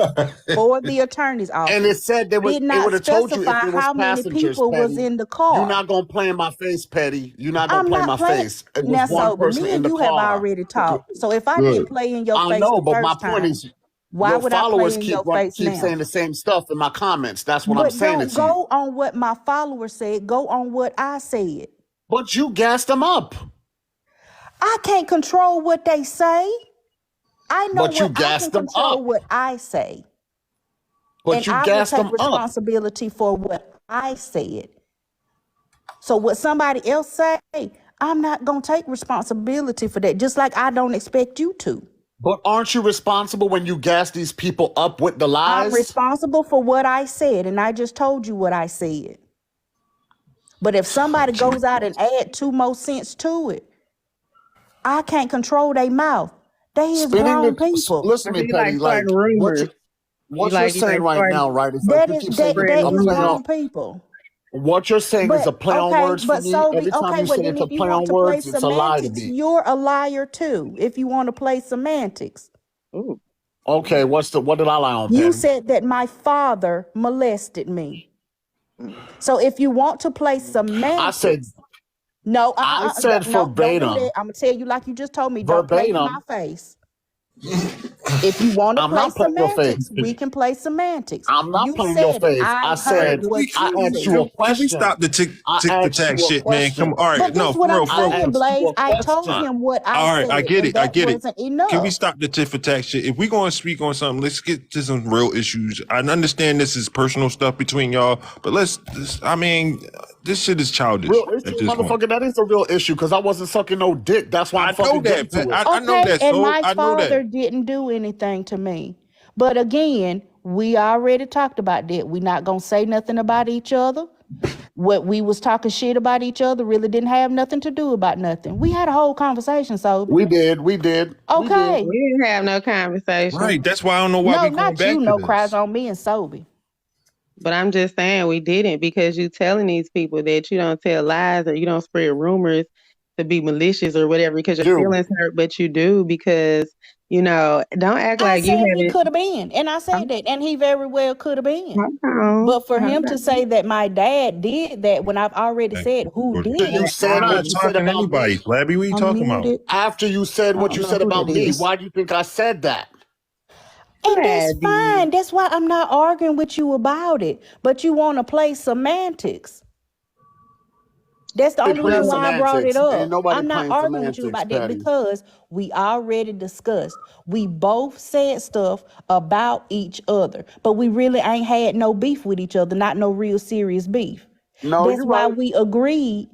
A: for the attorney's office.
C: And it said they would have told you if there was
A: how many people was in the car.
C: You're not going to play in my face, Petty. You're not going to play in my face. It was
A: now,
C: one person in the car.
A: You have already talked. So if I didn't play in your face the first time, why would I play in your face now?
C: Keep saying the same stuff in my comments. That's what I'm saying to you.
A: Go on what my followers said. Go on what I said.
C: But you gassed them up.
A: I can't control what they say. I know
C: but you gassed them up.
A: What I say.
C: But you gassed them up.
A: I will take responsibility for what I said. So what somebody else say, I'm not going to take responsibility for that, just like I don't expect you to.
C: But aren't you responsible when you gas these people up with the lies?
A: I'm responsible for what I said, and I just told you what I said. But if somebody goes out and add 2 more cents to it, I can't control their mouth. They is grown people.
C: Listen to me, Petty. Like what you're saying right now, right? Is like
A: they grown people.
C: What you're saying is a play on words for me. Every time you say it's a play on words, it's a lie to me.
A: You're a liar too. If you want to play semantics.
E: Ooh.
C: Okay, what did I lie on? Petty?
A: You said that my father molested me. So if you want to play semantics,
C: I said.
A: No,
C: I said verbatim.
A: I'm gonna tell you like you just told me. Don't play in my face. If you want to play semantics, we can play semantics.
C: I'm not playing your face. I said I asked you a question.
B: Can we stop the tick shit, man? Come on. All right, no, for real.
A: Blaze, I told him what I said.
B: All right, I get it.
A: Enough.
B: Can we stop the tit for tat shit? If we're going to speak on something, let's get to some real issues. I understand this is personal stuff between y'all, but this shit is childish.
C: Real issue, motherfucker. That is a real issue because I wasn't sucking no dick. That's why I'm fucking getting to it.
B: I know that.
A: And my father didn't do anything to me. But again, we already talked about that. We're not gonna say nothing about each other. What we was talking shit about each other really didn't have nothing to do about nothing. We had a whole conversation, so
C: we did.
A: Okay.
E: We didn't have no conversation.
B: Right. That's why I don't know why we going back to this.
A: No cries on me and Sobe.
E: But I'm just saying we didn't because you telling these people that you don't tell lies or you don't spread rumors to be malicious or whatever because your feelings hurt, but you do because, don't act like you haven't.
A: He could have been, and I said that, and he very well could have been. But for him to say that my dad did that when I've already said who did it.
C: You said what you said about
B: anybody, Flabby. What are you talking about?
C: After you said what you said about me, why do you think I said that?
A: And that's fine. That's why I'm not arguing with you about it. But you want to play semantics. That's the only reason why I brought it up. I'm not arguing with you about that because we already discussed. We both said stuff about each other, but we really ain't had no beef with each other, not no real serious beef.
C: No,
A: that's why we agreed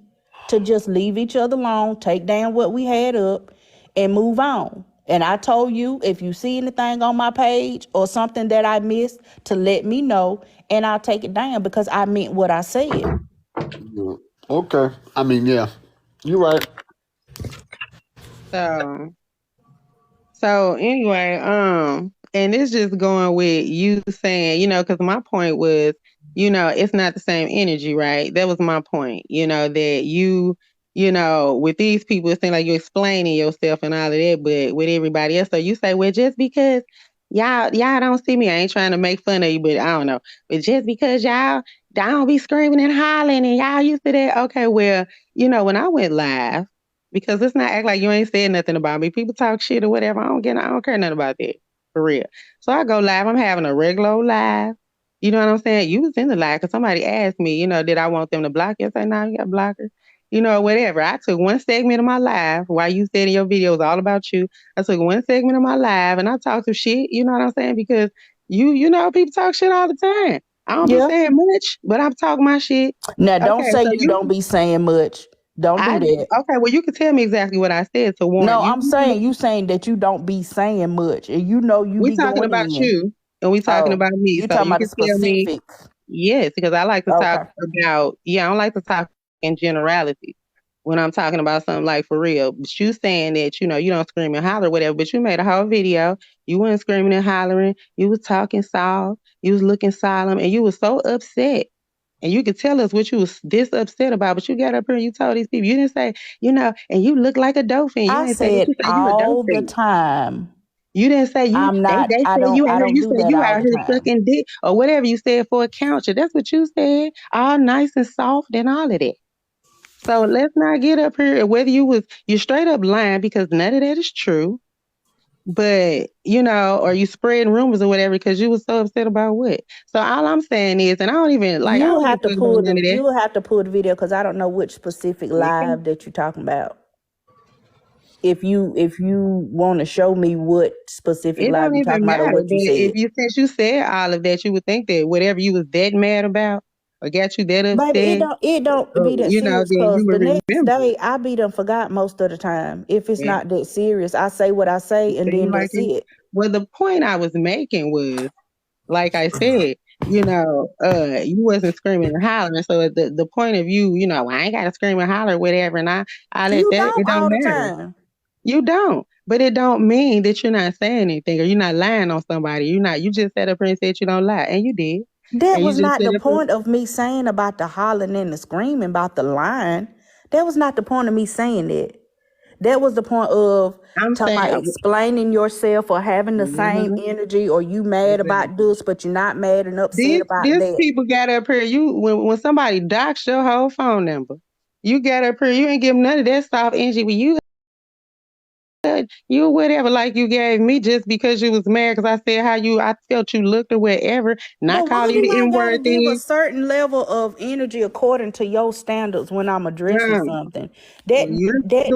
A: to just leave each other alone, take down what we had up, and move on. And I told you, if you see anything on my page or something that I missed, to let me know, and I'll take it down because I meant what I said.
C: Okay. I mean, yeah, you're right.
E: So anyway, and it's just going with you saying, because my point was, it's not the same energy, right? That was my point, that with these people, it seems like you're explaining yourself and all of that, but with everybody else, so you say, well, just because y'all don't see me, I ain't trying to make fun of you, but I don't know, but just because y'all don't be screaming and hollering and y'all used to that, okay, well, when I went live, because let's not act like you ain't said nothing about me. People talk shit or whatever. I don't care nothing about that. For real. So I go live. I'm having a regular old live. You know what I'm saying? You was in the live because somebody asked me, did I want them to block you? I said, no, you got blocker. Whatever. I took one segment of my live while you said in your video it was all about you. I took one segment of my live and I talked some shit. You know what I'm saying? Because people talk shit all the time. I don't be saying much, but I'm talking my shit.
A: Now, don't say you don't be saying much. Don't do that.
E: Okay, well, you can tell me exactly what I said to warn you.
A: No, I'm saying you saying that you don't be saying much, and you
E: we talking about you, and we talking about me.
A: You talking about specifics?
E: Yes, because I like to talk about. Yeah, I don't like to talk in generalities when I'm talking about something like for real. But you saying that you don't scream and holler, whatever. But you made a whole video. You weren't screaming and hollering. You was talking soft. You was looking solemn, and you was so upset. And you could tell us what you was this upset about, but you got up here and you told these people, you didn't say, and you look like a dolphin. You
A: didn't say you all the time.
E: You didn't say you.
A: I'm not.
E: They
A: I don't.
E: You
A: I don't
E: you
A: do
E: said
A: that
E: you
A: all
E: out
A: the
E: here
A: time.
E: sucking dick or whatever you said for a counter. That's what you said. All nice and soft and all of that. So let's not get up here. Whether you're straight up lying because none of that is true. But, or you spreading rumors or whatever because you was so upset about what. So all I'm saying is, and I don't even like.
A: You have to pull the video because I don't know which specific live that you're talking about. If you want to show me what specific live you're talking about or what you said.
E: Since you said all of that, you would think that whatever you was that mad about or got you that upset.
A: Baby, it don't be that serious because the next day I be done forgot most of the time. If it's not that serious, I say what I say and then that's it.
E: Well, the point I was making was, like I said, you wasn't screaming and hollering. So the point of you, I ain't got to scream and holler, whatever. And I let that, it don't matter.
A: Time.
E: You don't, but it don't mean that you're not saying anything or you're not lying on somebody. You just sat up here and said you don't lie, and you did.
A: That was not the point of me saying about the hollering and the screaming about the lying. That was not the point of me saying that. That was the point of explaining yourself or having the same energy, or you mad about this, but you're not mad and upset about that.
E: These people got up here. When somebody doxed your whole phone number, you got up here. You ain't give none of that soft energy with you. You whatever, like you gave me just because you was mad because I said I felt you looked or whatever. Not calling you the N-word thing.
A: Give a certain level of energy according to your standards when I'm addressing something. That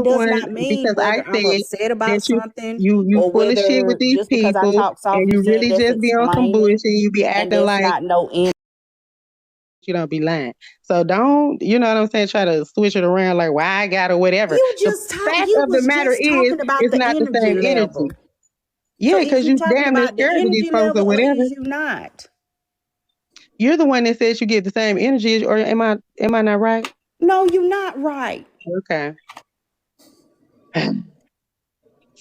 A: does not mean whether I'm upset about something
E: you full of shit with these people and you really just be on some bullshit and you be acting like
A: not no energy.
E: You don't be lying. So don't, you know what I'm saying, try to switch it around like, well, I got or whatever.
A: The fact of the matter is,
E: it's not the same energy. Yeah, because you damn near scared of these folks or whatever.
A: You not.
E: You're the one that says you get the same energy, or am I not right?
A: No, you're not right.
E: Okay.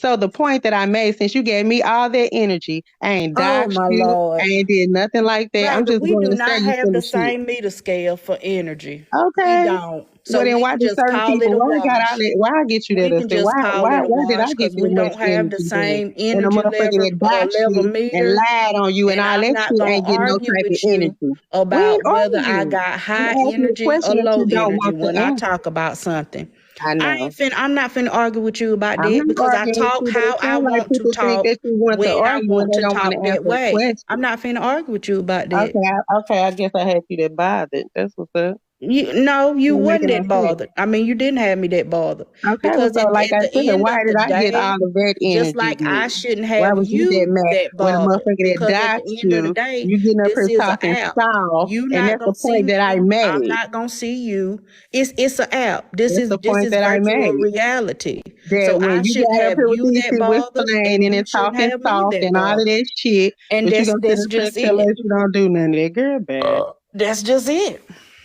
E: So the point that I made, since you gave me all that energy, I ain't dodged you,
A: Lord.
E: I ain't did nothing like that. I'm
A: Baby,
E: just
A: we
E: going
A: do
E: to say
A: not
E: you
A: have
E: full
A: the
E: of shit.
A: same meter scale for energy. We
E: Okay.
A: don't. So
E: Well, then
A: we
E: why
A: can
E: do
A: just
E: certain
A: call it
E: people?
A: a
E: Why I got all
A: wash.
E: that? Why I get you that?
A: We can
E: Say
A: just call it a
E: why did I
A: wash
E: get
A: because
E: you
A: we
E: that much
A: don't have the
E: energy then?
A: same
E: And a
A: energy
E: motherfucker
A: level
E: that doxed
A: level
E: you and
A: meter.
E: lied on you and
A: And
E: all
A: I'm
E: that
A: not
E: shit
A: gonna
E: ain't getting no
A: argue
E: type of
A: with you
E: energy. We ain't
A: about whether I
E: arguing.
A: got
E: I'm
A: high
E: asking a
A: energy or
E: question that
A: low
E: you don't
A: energy
E: want to
A: when I
E: answer.
A: talk about something.
E: I know.
A: I'm not finna argue with you about
E: I'm
A: that
E: not
A: because I
E: arguing with
A: talk
E: you, but
A: how
E: it
A: I
E: seems like
A: want to
E: people think
A: talk
E: that you want to
A: when I
E: argue and
A: want
E: they
A: to
E: don't want
A: talk
E: to
A: that
E: answer a
A: way.
E: question.
A: I'm not finna argue with you about that.
E: Okay, I guess I had you that bothered. That's what's up.
A: You
E: You're
A: wasn't
E: making no
A: that
E: sense.
A: bothered. I mean, you didn't have me that bothered
E: Okay, well,
A: because
E: so like
A: at
E: I
A: the
E: said,
A: end
E: why
A: of the
E: did I get
A: day,
E: all of that
A: just
E: energy
A: like I
E: then?
A: shouldn't
E: Why
A: have
E: was you that
A: you
E: mad
A: that
E: when a
A: bothered
E: motherfucker that
A: because at
E: doxed
A: the end of the
E: you,
A: day,
E: you getting up
A: this
E: here
A: is an
E: talking
A: app.
E: soft,
A: You
E: and
A: not
E: that's the
A: gonna see
E: point that I
A: me. I'm
E: made.
A: not gonna see you. It's an app. This
E: That's
A: is
E: the
A: this
E: point
A: is
E: that I
A: virtual
E: made.
A: reality.
E: That
A: So
E: when
A: I
E: you
A: shouldn't
E: got up
A: have
E: here with
A: you
E: these
A: that
E: people
A: bothered, and
E: explaining
A: you
E: and
A: shouldn't
E: talking
A: have me
E: soft
A: that
E: and all of
A: bothered.
E: that shit,
A: And
E: but you gonna sit
A: that's
E: up here and
A: just
E: tell
A: it.
E: us you don't do none of that, girl, bad.
A: That's just it.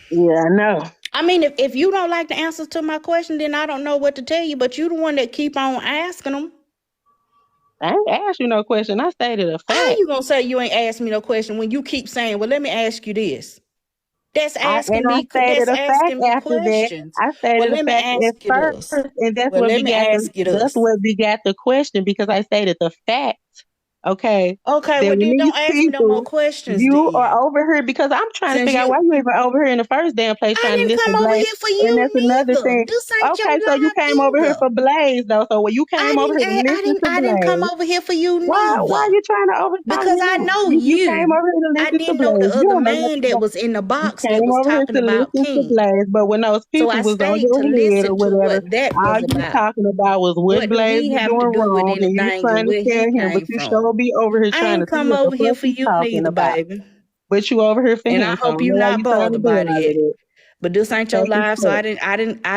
E: Yeah, I know.
A: I mean, if you don't like the answers to my question, then I don't know what to tell you. But you the one that keep on asking them.
E: I ain't asked you no question. I stated a
A: How
E: fact.
A: you gonna say you ain't asked me no question when you keep saying, "Well, let me ask you this"? That's
E: I
A: asking me.
E: stated
A: That's
E: a fact
A: asking me
E: after that.
A: questions.
E: I
A: Well,
E: stated a
A: let me
E: fact at
A: ask you
E: first,
A: this.
E: and
A: Well, let me ask you
E: that's
A: this.
E: what begat the question because I stated the fact. Okay.
A: Okay.
E: That
A: Well,
E: when
A: then
E: these
A: don't ask me no more
E: people,
A: questions.
E: you
A: Then,
E: are over here because I'm trying to
A: since
E: figure out
A: you,
E: why you even over here in the first damn place
A: I
E: trying to
A: didn't
E: listen
A: come
E: to
A: over
E: Blaze.
A: here for
E: And
A: you
E: that's another
A: neither.
E: thing.
A: This ain't your
E: Okay, so you
A: live
E: came over here
A: either.
E: for Blaze though. So when you came over here to listen to
A: I didn't come
E: Blaze,
A: over here for you
E: why are
A: neither.
E: you trying to overtalk
A: Because
E: me
A: I
E: now?
A: know
E: You came over here to
A: I
E: listen to
A: didn't know the
E: Blaze. You
A: other
E: don't know
A: man
E: nothing
A: that
E: about.
A: was in the
E: You
A: box that
E: came
A: was
E: over here
A: talking
E: to
A: about
E: listen to
A: King.
E: Blaze, but when those
A: So
E: people
A: I
E: was on
A: stayed
E: your
A: to
E: head or
A: listen to
E: whatever,
A: what that
E: all
A: was
E: you
A: about.
E: talking about was what
A: What do
E: Blaze
A: he
E: was
A: have to
E: doing
A: do with
E: wrong, and you
A: anything and
E: trying to
A: where
E: tell
A: he
E: him, but
A: came
E: you sure
A: from?
E: be over here
A: I
E: trying to
A: ain't
E: see
A: come
E: what the
A: over here
E: fuck
A: for
E: he
A: you
E: talking
A: neither,
E: about.
A: baby.
E: But you over here for
A: And
E: him,
A: I
E: so I
A: hope
E: don't
A: you
E: know why
A: not
E: you trying to
A: bothered
E: do
A: by
E: all of
A: that.
E: it.
A: But this ain't your
E: Take it
A: live, so
E: slow.
A: I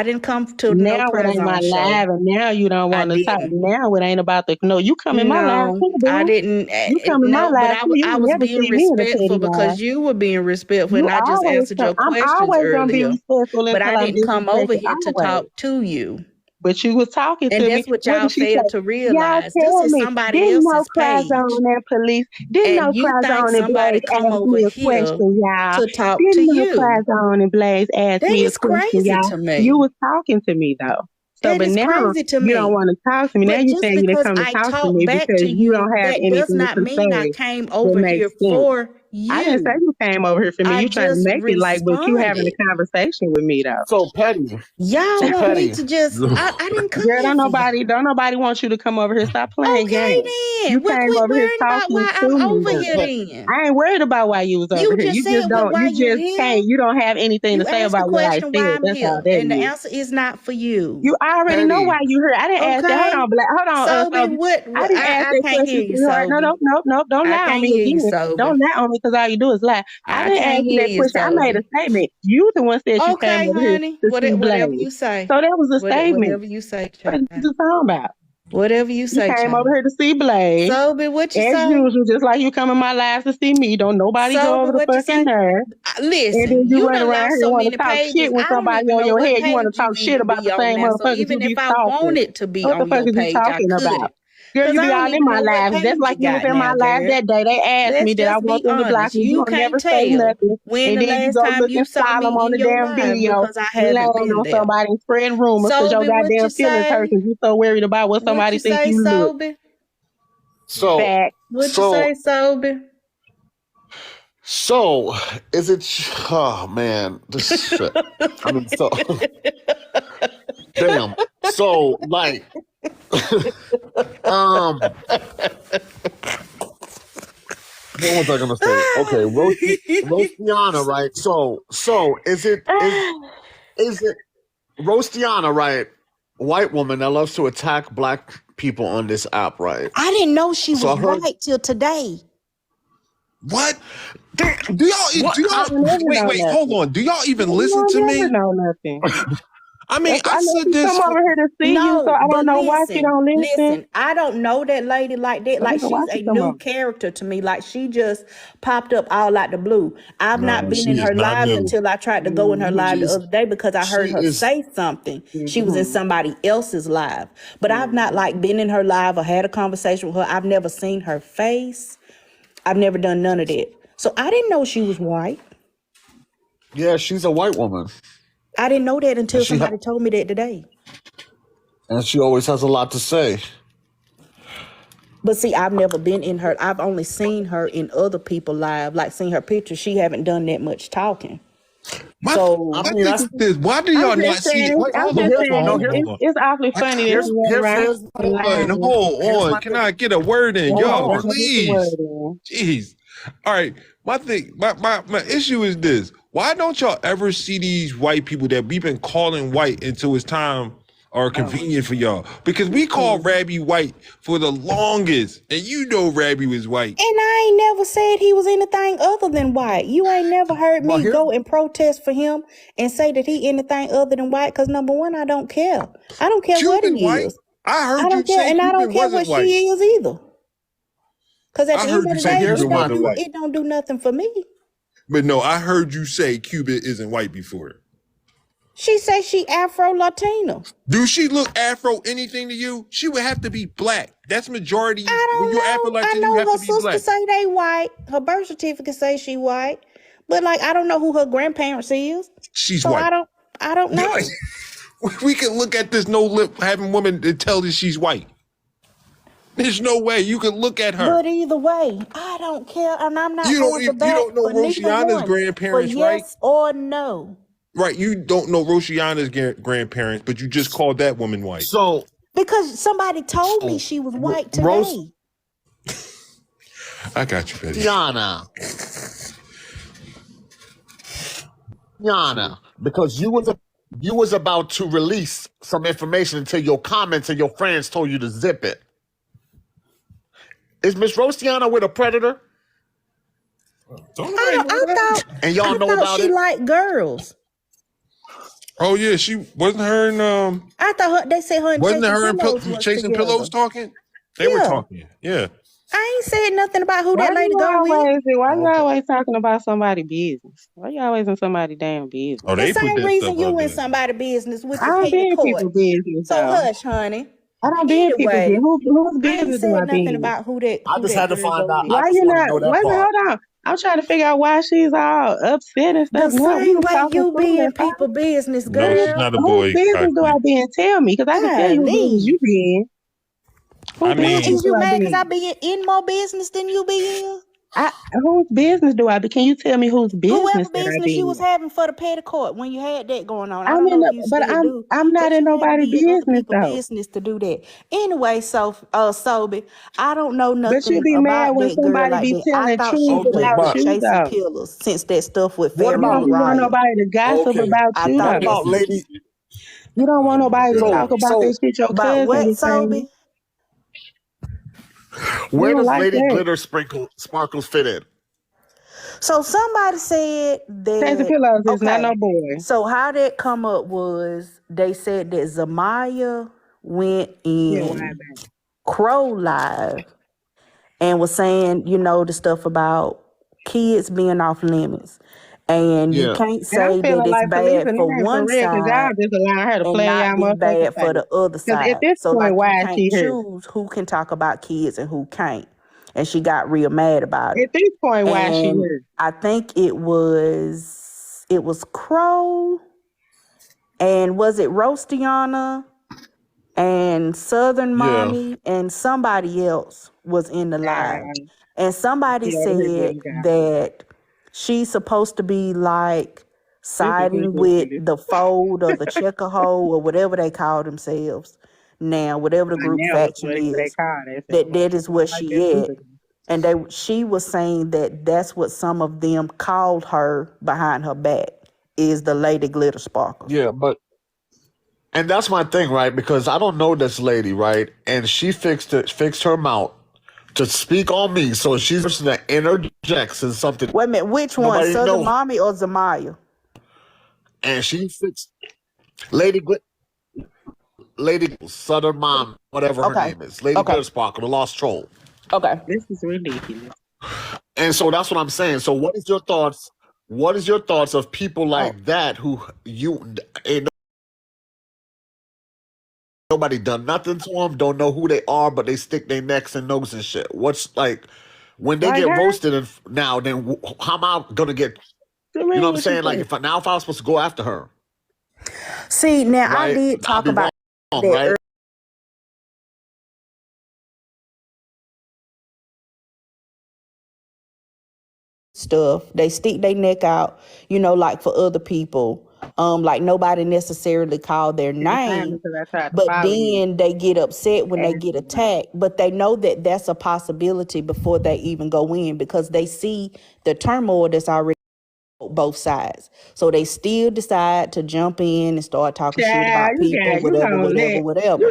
A: didn't come to no
E: Now it
A: prayer
E: ain't my
A: zone show.
E: live, and now you don't
A: I
E: want to talk.
A: didn't.
E: Now it ain't about the no. You come in my live
A: No,
E: too,
A: I
E: boo.
A: didn't.
E: You come in my
A: No, but
E: live too. You
A: I
E: will
A: was
E: never
A: being
E: see me in a
A: respectful
E: petty live.
A: because you were being respectful,
E: You
A: and I just
E: always
A: answered
E: come.
A: your
E: I'm
A: questions
E: always gonna be
A: earlier.
E: respectful
A: But I
E: until I'm
A: didn't come over
E: disrespected.
A: here to
E: Always.
A: talk to you.
E: But you was talking
A: And
E: to me.
A: that's what
E: What
A: y'all
E: did she
A: failed
E: say?
A: to
E: Y'all
A: realize. This
E: tell
A: is
E: me,
A: somebody
E: didn't no
A: else's
E: cry
A: page.
E: zone and police, didn't no
A: And you
E: cry
A: think
E: zone and
A: somebody
E: Blaze
A: come
E: ask
A: over
E: me a
A: here
E: question, y'all?
A: to talk to
E: Didn't no cry
A: you.
E: zone and Blaze ask
A: That
E: me a
A: is
E: question,
A: crazy
E: y'all?
A: to
E: You
A: me.
E: was talking to me though. So,
A: That
E: but
A: is
E: now
A: crazy to
E: you don't
A: me.
E: want to talk to me. Now
A: But
E: you
A: just
E: saying you didn't
A: because
E: come to
A: I
E: talk to
A: talk
E: me
A: back
E: because
A: to
E: you
A: you,
E: don't have
A: that does
E: anything
A: not
E: to
A: mean I
E: say
A: came
E: that
A: over
E: makes
A: here
E: sense.
A: for
E: I didn't say
A: you.
E: you came over here for me.
A: I
E: You trying to
A: just
E: make it like, but you having
A: responded.
E: a conversation with me though.
C: So petty.
A: Y'all
C: So
A: want me
C: petty.
A: to just, I didn't come
E: Girl,
A: here for y'all.
E: don't nobody want you to come over here. Stop playing
A: Okay
E: games. You
A: then. Well,
E: came
A: quit
E: over here
A: worrying about
E: talking
A: why
E: to
A: I'm
E: me
A: over
C: So
E: though.
A: here
C: petty.
A: then.
E: I ain't worried about why you was over
A: You
E: here.
A: just
E: You
A: said,
E: just
A: well,
E: don't.
A: why
E: You
A: you
E: just
A: here?
E: can't. You don't have anything to
A: You
E: say
A: asked the
E: about what I
A: question why
E: said.
A: I'm
E: That's all
A: here.
E: that
A: And the
E: is.
A: answer is not for you.
E: You already know
C: Petty.
E: why you here. I didn't ask that. Hold
A: Okay?
E: on, Black. Hold on,
A: Sobe,
E: Sobe. I
A: what
E: didn't ask
A: I
E: that
A: can't hear
E: question,
A: you,
E: sweetheart. No,
A: Sobe.
E: don't
A: I
E: lie on
A: can't
E: me
A: hear you,
E: again.
A: Sobe.
E: Don't lie on me because all you do is lie. I
A: I
E: didn't ask
A: can't
E: you
A: hear
E: that
A: you,
E: question. I made a
A: Sobe.
E: statement. You the one said you came
A: Okay,
E: over here
A: honey.
E: to see
A: Whatever
E: Blaze.
A: you say.
E: So that was a statement.
A: Whatever you say,
E: What
A: child.
E: you talking about?
A: Whatever you
E: You
A: say,
E: came
A: child.
E: over here to see Blaze.
A: Sobe, what you
E: As
A: say?
E: usual, just like you come in my lives to see me. Don't nobody go over
A: Sobe,
E: the
A: what you
E: fucking
A: say?
E: nerve. And then
A: Listen,
E: you
A: you
E: run
A: done
E: around
A: lost
E: here and
A: so
E: want
A: many
E: to talk
A: pages.
E: shit when
A: I don't
E: somebody
A: even
E: on
A: know
E: your
A: what
E: head. You want
A: page
E: to
A: you
E: talk shit
A: even
E: about
A: be
E: the
A: on
E: same
A: now. So
E: motherfuckers you
A: even if
E: be
A: I
E: stalking.
A: wanted to be
E: What the
A: on
E: fuck
A: your
E: is you
A: page, I
E: talking about?
A: couldn't.
E: Girl,
A: Because
E: you
A: I
E: be all
A: don't
E: in
A: even
E: my
A: know what
E: lives. Just
A: page
E: like
A: you
E: you was
A: got
E: in my
A: now,
E: lives
A: girl.
E: that day. They asked
A: Let's
E: me, did I
A: just
E: want
A: be
E: them to block
A: honest.
E: me? You
A: You
E: don't never
A: can't
E: say
A: tell
E: nothing.
A: when
E: And
A: the
E: then you
A: last
E: go
A: time
E: look
A: you
E: and
A: saw
E: slide them
A: me
E: on
A: in
E: the
A: your
E: damn
A: life
E: video,
A: because I haven't
E: laying
A: been
E: on
A: there.
E: somebody and spreading rumors because your
A: Sobe, what you
E: goddamn feelings hurt
A: say?
E: because you so worried about what
A: What
E: somebody
A: you
E: think
A: say,
E: you look.
A: Sobe?
C: So
E: Fact.
A: What you
C: so
A: say, Sobe?
C: so is it oh man, this shit. I mean so damn. So like um what was I gonna say? Okay, Roastiana, right? So is it Roastiana, right? White woman that loves to attack black people on this app, right?
A: I didn't know she
C: So
A: was
C: I heard
A: white till today.
B: What? Do y'all
E: I don't never
B: wait,
E: know
B: hold
E: nothing.
B: on. Do y'all even
E: You
B: listen
E: don't
B: to
E: never
B: me?
E: know nothing.
B: I mean, I
E: know
B: said
E: she
B: this.
E: come over here to see you, so I don't know why she don't listen.
A: I don't know that lady like that. Like, she's a new character to me. Like, she just popped up all out the blue. I've not been in her lives until I tried to go in her live the other day because I heard her say something. She was in somebody else's live, but I've not like been in her live or had a conversation with her. I've never seen her face. I've never done none of that. So I didn't know she was white.
C: Yeah, she's a white woman.
A: I didn't know that until somebody told me that today.
C: And she always has a lot to say.
A: But see, I've never been in her. I've only seen her in other people live, like seen her pictures. She haven't done that much talking.
B: I mean, that's this. Why do y'all not see it?
E: It's awfully funny that you went around.
B: Hold on. Can I get a word in, y'all? Please. Jeez. All right. My issue is this. Why don't y'all ever see these white people that we've been calling white until it's time or convenient for y'all? Because we called Rabbi white for the longest, and you know Rabbi was white.
A: And I ain't never said he was anything other than white. You ain't never heard me go and protest for him and say that he anything other than white. Because number one, I don't care. I don't care what he is.
B: I heard you say
A: and I don't care what
B: white.
A: she is either. Because at the end of the day, it don't do nothing for me.
B: But no, I heard you say Cuba isn't white before.
A: She says she Afro-Latina.
B: Do she look Afro anything to you? She would have to be black. That's majority.
A: I don't know.
B: Afro-Latina,
A: I know
B: you have
A: her
B: to be
A: sister
B: black.
A: say they white. Her birth certificate say she white. But like, I don't know who her grandparents is.
B: She's white.
A: I don't know.
B: We can look at this no lip having woman that tell us she's white. There's no way you can look at her.
A: But either way, I don't care, and I'm not going to bat. You
B: don't know Roshiana's grandparents, right?
A: Yes or no.
B: Right, you don't know Roshiana's grandparents, but you just called that woman white.
C: So
A: because somebody told me she was white today.
B: I got you, Betty.
C: Yana, because you was about to release some information until your comments and your friends told you to zip it. Is Miss Rostiana with a predator?
A: I thought,
C: and y'all know about
A: she liked girls.
B: Oh yeah, she wasn't her and
A: I thought they said her and
B: wasn't her and Chasing Pillows talking? They were talking. Yeah.
A: I ain't said nothing about who that lady go with.
E: Why you always talking about somebody's business? Why you always in somebody's damn business?
B: Oh,
A: the same reason you in somebody's business with your head in
E: people's business.
A: So hush, honey.
E: I don't be in people's business. Whose business do I be in?
A: Nothing about who that.
C: I just had to find out.
E: Why you not? Hold on. I'm trying to figure out why she's all upset and stuff.
A: The same way you be in people's business, girl.
B: No, she's not a boy.
E: Whose business do I be in? Tell me, because I can tell you whose business you be in.
A: Is you mad because I be in more business than you be in?
E: Whose business do I be? Can you tell me whose business?
A: Whoever business you was having for the petticoat when you had that going on.
E: I'm not in nobody's business though.
A: Business to do that anyway. So, Sobe, I don't know nothing.
E: But you be mad when somebody
A: like
E: be telling truth about you though.
A: Pillars, since that stuff with family.
E: What about you want nobody to gossip about you?
C: What about lady?
E: You don't want nobody to talk about this shit. Your cousin was saying.
C: Where does Lady Glitter Sparkles fit in?
A: So somebody said that
E: Chasing Pillows is not no boy.
A: So how that come up was they said that Zamaya went in Crow Live and was saying, the stuff about kids being off limits. And you can't say that it's bad for one side
E: just allowing her to play
A: and not be bad for the other side.
E: At this point, why is she
A: choose who can talk about kids and who can't. And she got real mad about it.
E: At this point, why is she here?
A: I think it was Crow, and was it Rostiana and Southern Mommy and somebody else was in the live. And somebody said that she's supposed to be like siding with the fold or the checker hole or whatever they call themselves now, whatever the group faction is. That is what she is. And she was saying that that's what some of them called her behind her back, is the Lady Glitter Sparkles.
C: Yeah, and that's my thing, right? Because I don't know this lady, right? And she fixed her mouth to speak on me, so she's person that interjects in something.
A: Wait a minute, which one? Southern Mommy or Zamaya?
C: And she fixed Lady Southern Mom, whatever her name is, Lady Glittersparkle, the Lost Troll.
A: Okay,
E: this is ridiculous.
C: And so that's what I'm saying. So what is your thoughts? What is your thoughts of people like that who you ain't nobody done nothing to them, don't know who they are, but they stick their necks and nose and shit? What's like when they get roasted and now? Then how am I gonna get? You know what I'm saying? Like if I was supposed to go after her.
A: See, now I did talk about that earlier. Stuff they stick their neck out, you know, like for other people. Like nobody necessarily called their name, but then they get upset when they get attacked. But they know that that's a possibility before they even go in because they see the turmoil that's already both sides. So they still decide to jump in and start talking shit about people, whatever.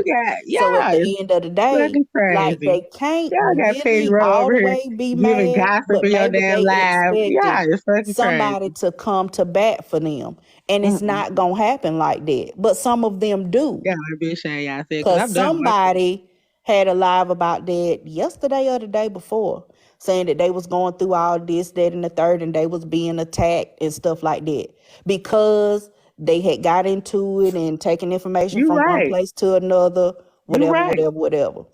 A: So at the end of the day, like they can't really all the way be mad, but maybe they expecting somebody to come to bat for them. And it's not gonna happen like that. But some of them do.
E: Yeah, I be saying y'all said
A: because somebody had a live about that yesterday or the day before, saying that they was going through all this, that, and the third, and they was being attacked and stuff like that because they had got into it and taken information from one place to another, whatever.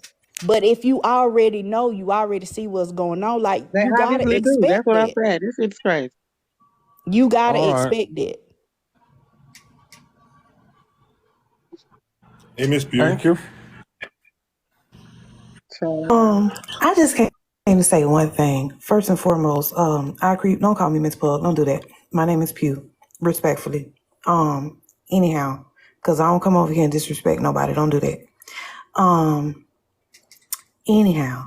A: But if you already know, you already see what's going on, like you gotta expect
E: That's what I'm saying. This is crazy.
A: You gotta expect it.
B: Hey, Miss Pugh.
D: Thank you.
G: I just came to say one thing. First and foremost, don't call me Miss Pug. Don't do that. My name is Pugh, respectfully. Anyhow, because I don't come over here and disrespect nobody. Don't do that. Anyhow,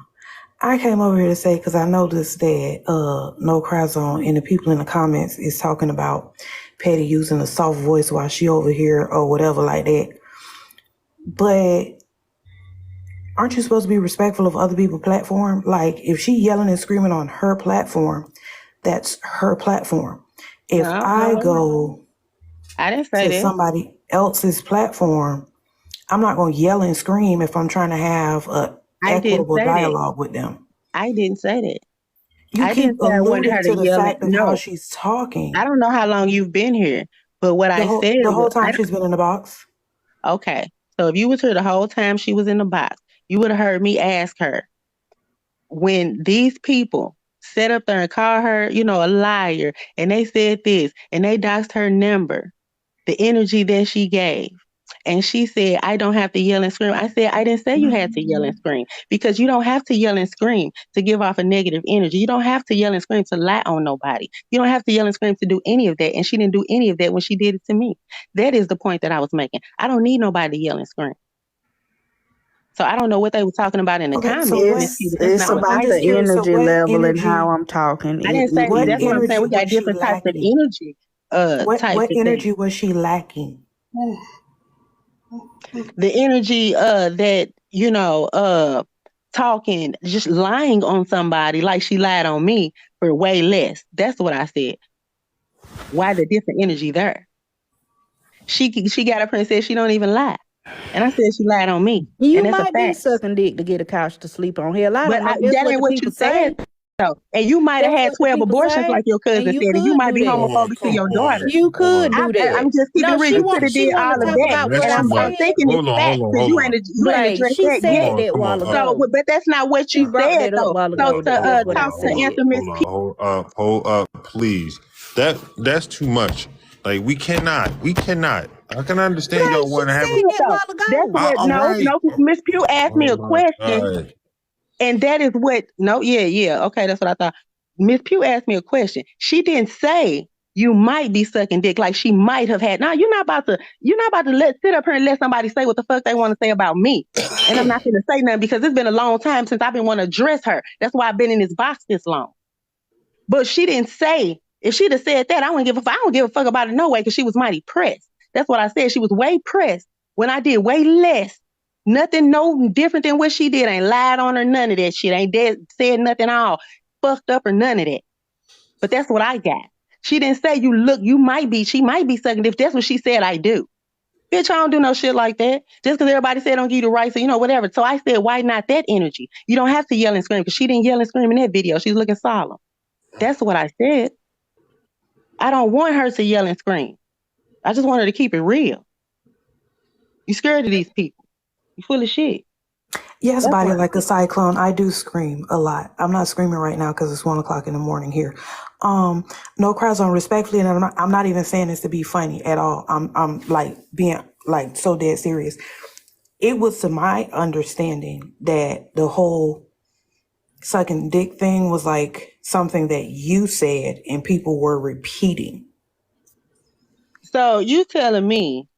G: I came over here to say, because I noticed that No Cry Zone and the people in the comments is talking about Patty using a soft voice while she over here or whatever like that. But aren't you supposed to be respectful of other people's platform? Like, if she yelling and screaming on her platform, that's her platform. If I go to somebody else's platform, I'm not going to yell and scream if I'm trying to have a equitable dialogue with them.
E: I didn't say that.
G: You keep alluding to the fact of how she's talking.
E: I don't know how long you've been here, but what I said
G: the whole time she's been in the box.
E: Okay, so if you was here the whole time she was in the box, you would have heard me ask her, when these people set up there and call her, you know, a liar, and they said this, and they doxed her number, the energy that she gave. And she said, I don't have to yell and scream. I said, I didn't say you had to yell and scream, because you don't have to yell and scream to give off a negative energy. You don't have to yell and scream to lie on nobody. You don't have to yell and scream to do any of that. And she didn't do any of that when she did it to me. That is the point that I was making. I don't need nobody to yell and scream. So I don't know what they were talking about in the comments.
A: It's about the energy level and how I'm talking.
E: I didn't say that's what I'm saying. We got different types of energy.
G: What energy was she lacking?
E: The energy that, you know, talking, just lying on somebody like she lied on me for way less. That's what I said. Why the different energy there? She got up here and said she don't even lie. And I said she lied on me.
A: You might be sucking dick to get a couch to sleep on. Hell, I don't know.
E: That ain't what you said. So, and you might have had 12 abortions like your cousin said, and you might be homophobic to your daughter.
A: You could do that.
E: I'm just keeping real. You could have did all of that. And I'm thinking it's fact because you ain't addressed
A: that
E: yet.
A: That while ago.
E: So, but that's not what you said, though. So to talk to answer Miss P.
B: Hold up, please. That's too much. Like, we cannot. I can understand y'all want to have
E: No, Miss Pugh asked me a question. And that is what, okay, that's what I thought. Miss Pugh asked me a question. She didn't say you might be sucking dick like she might have had. Now, you're not about to sit up here and let somebody say what the fuck they want to say about me. And I'm not going to say nothing because it's been a long time since I've been wanting to address her. That's why I've been in this box this long. But she didn't say, if she'd have said that, I don't give a fuck about it no way because she was mighty pressed. That's what I said. She was way pressed when I did way less. Nothing no different than what she did. Ain't lied on her, none of that shit. Ain't said nothing all fucked up or none of that. But that's what I got. She didn't say she might be sucking. If that's what she said, I do. Bitch, I don't do no shit like that. Just because everybody said don't give you the right, so whatever. So I said, why not that energy? You don't have to yell and scream, because she didn't yell and scream in that video. She's looking solemn. That's what I said. I don't want her to yell and scream. I just want her to keep it real. You scared of these people. You full of shit.
G: Yes, that's body like a cyclone. I do scream a lot. I'm not screaming right now because it's 1:00 in the morning here. No cry zone, respectfully, and I'm not even saying this to be funny at all. I'm like being like so dead serious. It was to my understanding that the whole sucking dick thing was like something that you said and people were repeating.
E: So you telling me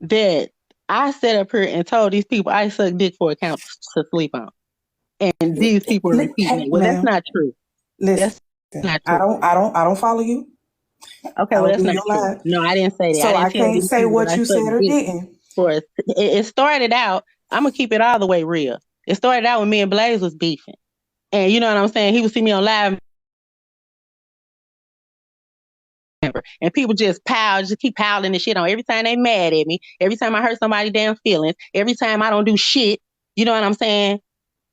E: that I sat up here and told these people I suck dick for a couch to sleep on, and these people are repeating it? Well, that's not true.
G: Listen, that's not true. I don't follow you.
E: Okay, well, that's not true. No, I didn't say that.
G: So I can't say what you said or didn't.
E: It started out, I'm gonna keep it all the way real. It started out when me and Blaze was beefing, and you know what I'm saying. He would see me on live, and people just keep piling the shit on. Every time they mad at me, every time I hurt somebody's damn feelings, every time I don't do shit, you know what I'm saying?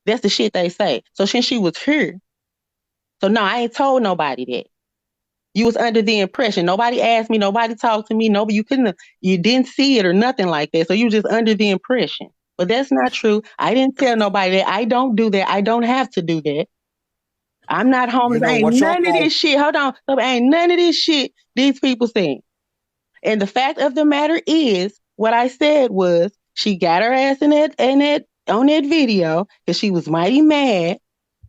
E: That's the shit they say. So since she was here, so no, I ain't told nobody that. You was under the impression. Nobody asked me. Nobody talked to me. Nobody, you didn't see it or nothing like that. So you just under the impression. But that's not true. I didn't tell nobody that. I don't do that. I don't have to do that. I'm not homeless. Ain't none of this shit. Hold on. Ain't none of this shit these people saying. And the fact of the matter is, what I said was, she got her ass on that video because she was mighty mad.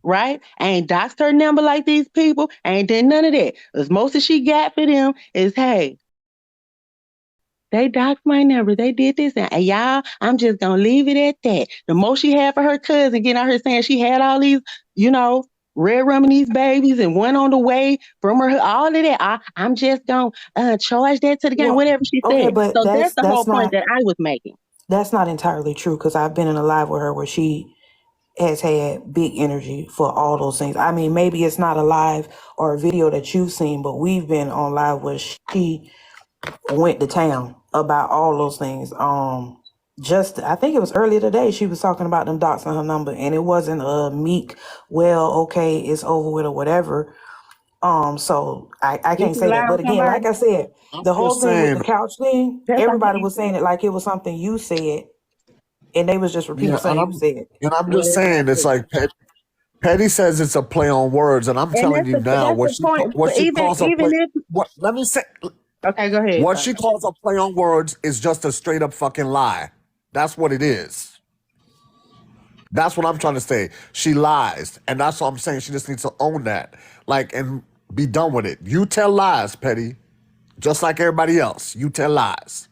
E: Right? I ain't doxed her number like these people. I ain't done none of that. Because most of she got for them is, hey, they doxed my number. They did this. And y'all, I'm just going to leave it at that. The most she had for her cousin, getting out here saying she had all these, red rumming these babies and one on the way from her, all of that. I'm just going to charge that to the game, whatever she said. But so that's the whole point that I was making.
G: That's not entirely true, because I've been in a live with her where she has had big energy for all those things. I mean, maybe it's not a live or a video that you've seen, but we've been on live where she went to town about all those things. I think it was earlier today, she was talking about them dots on her number, and it wasn't a meek, well, okay, it's over with or whatever. So I can't say that. But again, like I said, the whole thing with the couch thing, everybody was saying it like it was something you said, and they was just repeating something you said.
C: And I'm just saying, it's like Petty says it's a play on words, and I'm telling you now what she calls a play. Let me say.
E: Okay, go ahead.
C: What she calls a play on words is just a straight up fucking lie. That's what it is. That's what I'm trying to say. She lies, and that's what I'm saying. She just needs to own that, and be done with it. You tell lies, Petty, just like everybody else. You tell lies.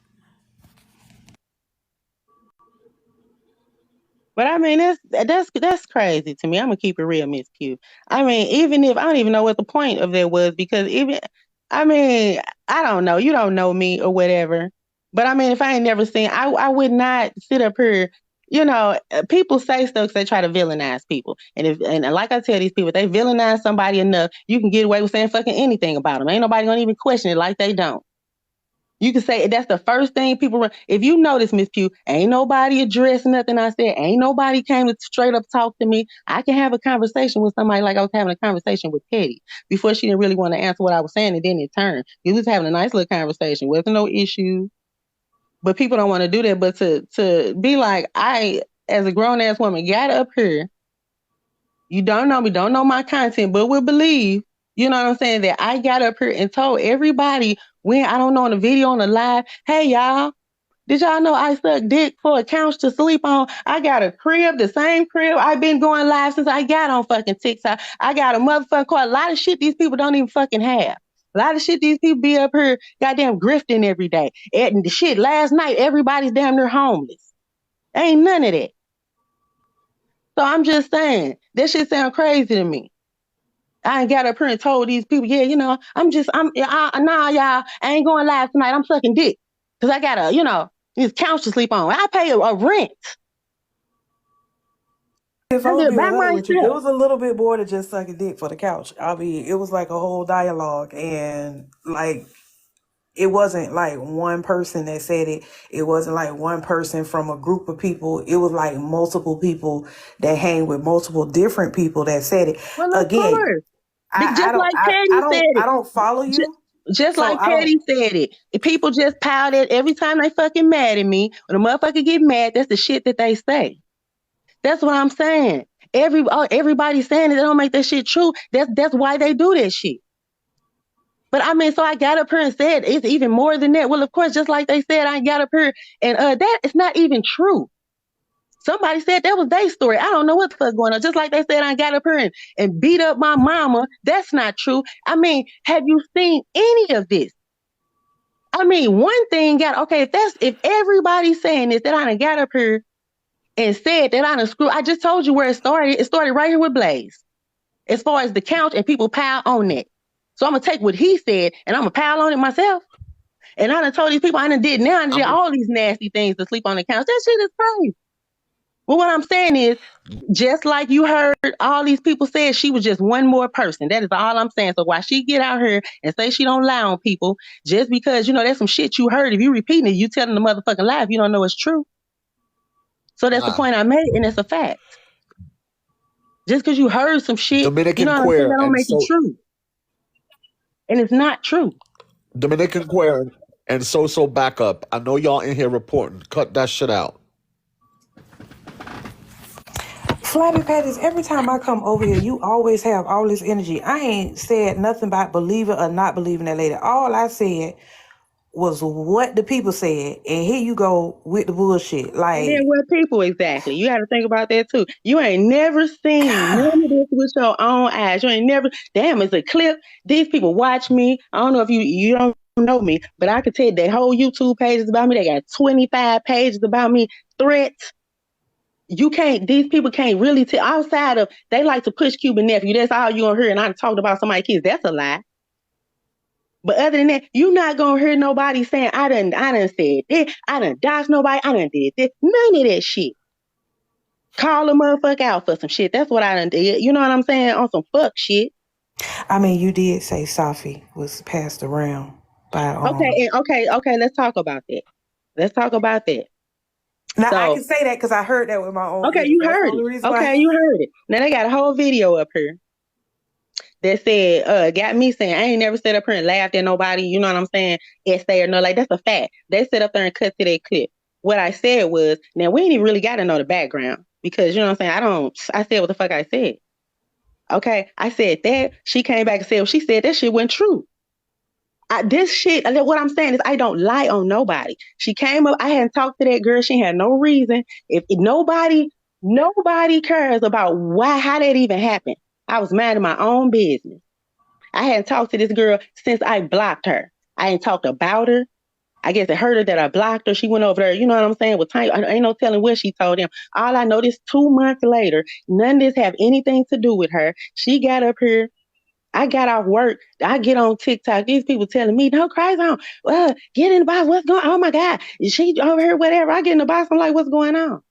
E: But I mean, that's crazy to me. I'm gonna keep it real, Miss Q. I mean, even if I don't even know what the point of that was, because I don't know. You don't know me or whatever. But I mean, if I ain't never seen, I would not sit up here. People say stuff because they try to villainize people. And like I tell these people, if they villainize somebody enough, you can get away with saying fucking anything about them. Ain't nobody gonna even question it like they don't. You can say that's the first thing people run. If you notice, Miss Pugh, ain't nobody addressed nothing I said. Ain't nobody came to straight up talk to me. I can have a conversation with somebody like I was having a conversation with Petty before she didn't really want to answer what I was saying, and then it turned. We was having a nice little conversation. Wasn't no issue. But people don't want to do that. But to be like, I, as a grown ass woman, got up here. You don't know me, don't know my content, but will believe. You know what I'm saying? That I got up here and told everybody when, I don't know, on the video, on the live, hey, y'all, did y'all know I suck dick for a couch to sleep on? I got a crib, the same crib. I've been going live since I got on fucking TikTok. I got a motherfucking car. A lot of shit these people don't even fucking have. A lot of shit these people be up here goddamn grifting every day. And the shit, last night, everybody's damn near homeless. Ain't none of that. So I'm just saying, that shit sound crazy to me. I ain't got up here and told these people, nah, y'all, I ain't going live tonight. I'm sucking dick. Because I got this couch to sleep on. I pay a rent.
G: If I was being honest with you, it was a little bit more than just sucking dick for the couch. I mean, it was like a whole dialogue, and it wasn't like one person that said it. It wasn't like one person from a group of people. It was like multiple people that hang with multiple different people that said it.
E: Well, of
G: Again,
E: course. I
G: don't follow you.
E: Just so like Patty said it. If people just pout it every time they fucking mad at me. When a motherfucker get mad, that's the shit that they say. That's what I'm saying. Everybody's saying it. They don't make that shit true. That's why they do that shit. But I mean, so I got up here and said it's even more than that. Well, of course, just like they said, I got up here and that is not even true. Somebody said that was their story. I don't know what the fuck going on. Just like they said, I got up here and beat up my mama. That's not true. I mean, have you seen any of this? I mean, one thing if everybody's saying this, that I done got up here and said that I done screw. I just told you where it started. It started right here with Blaze. As far as the couch and people pile on it. So I'm going to take what he said and I'm going to pile on it myself. And I done told these people I done did all these nasty things to sleep on the couch. That shit is crazy. Well, what I'm saying is, just like you heard all these people say, she was just one more person. That is all I'm saying. So why she get out here and say she don't lie on people, just because, there's some shit you heard. If you repeating it, you telling the motherfucking lie if you don't know it's true. So that's the point I made, and it's a fact. Just because you heard some shit,
C: Dominican
E: that don't make it true. And it's not true.
C: Dominican queer and so backup. I know y'all in here reporting. Cut that shit out.
G: Flabby Patties, every time I come over here, you always have all this energy. I ain't said nothing about believing or not believing that lady. All I said was what the people said, and here you go with the bullshit. Like,
E: and then what people exactly? You got to think about that too. You ain't never seen none of this with your own eyes. You ain't never. Damn, it's a clip. These people watch me. I don't know if you don't know me, but I could tell you their whole YouTube pages about me. They got 25 pages about me. Threats. These people can't really tell outside of, they like to push Cuban nephew. That's all you gonna hear. And I talked about somebody's kids. That's a lie. But other than that, you're not gonna hear nobody saying, I done said this, I done dodged nobody, I done did this. None of that shit. Call a motherfucker out for some shit. That's what I done did. You know what I'm saying? On some fuck shit.
G: I mean, you did say Safi was passed around by
E: Okay, let's talk about that.
G: Now, I can say that because I heard that with my own.
E: Okay, you heard it. Okay, you heard it. Now, they got a whole video up here that said, got me saying, I ain't never sat up here and laughed at nobody, you know what I'm saying, essay or no, like, that's a fact. They sit up there and cut to that clip. What I said was, now, we ain't even really got to know the background because, you know what I'm saying, I said what the fuck I said. Okay, I said that. She came back and said, well, she said that shit wasn't true. What I'm saying is I don't lie on nobody. She came up, I hadn't talked to that girl. She had no reason. If nobody cares about how that even happened. I was minding my own business. I hadn't talked to this girl since I blocked her. I ain't talked about her. I guess it hurt her that I blocked her. She went over there, you know what I'm saying, with time. Ain't no telling what she told him. All I know, this 2 months later, none of this have anything to do with her. She got up here. I got off work. I get on TikTok. These people telling me, "No, cry on. Get in the box. What's going on? Oh my God. She over here, whatever." I get in the box. I'm like, what's going on?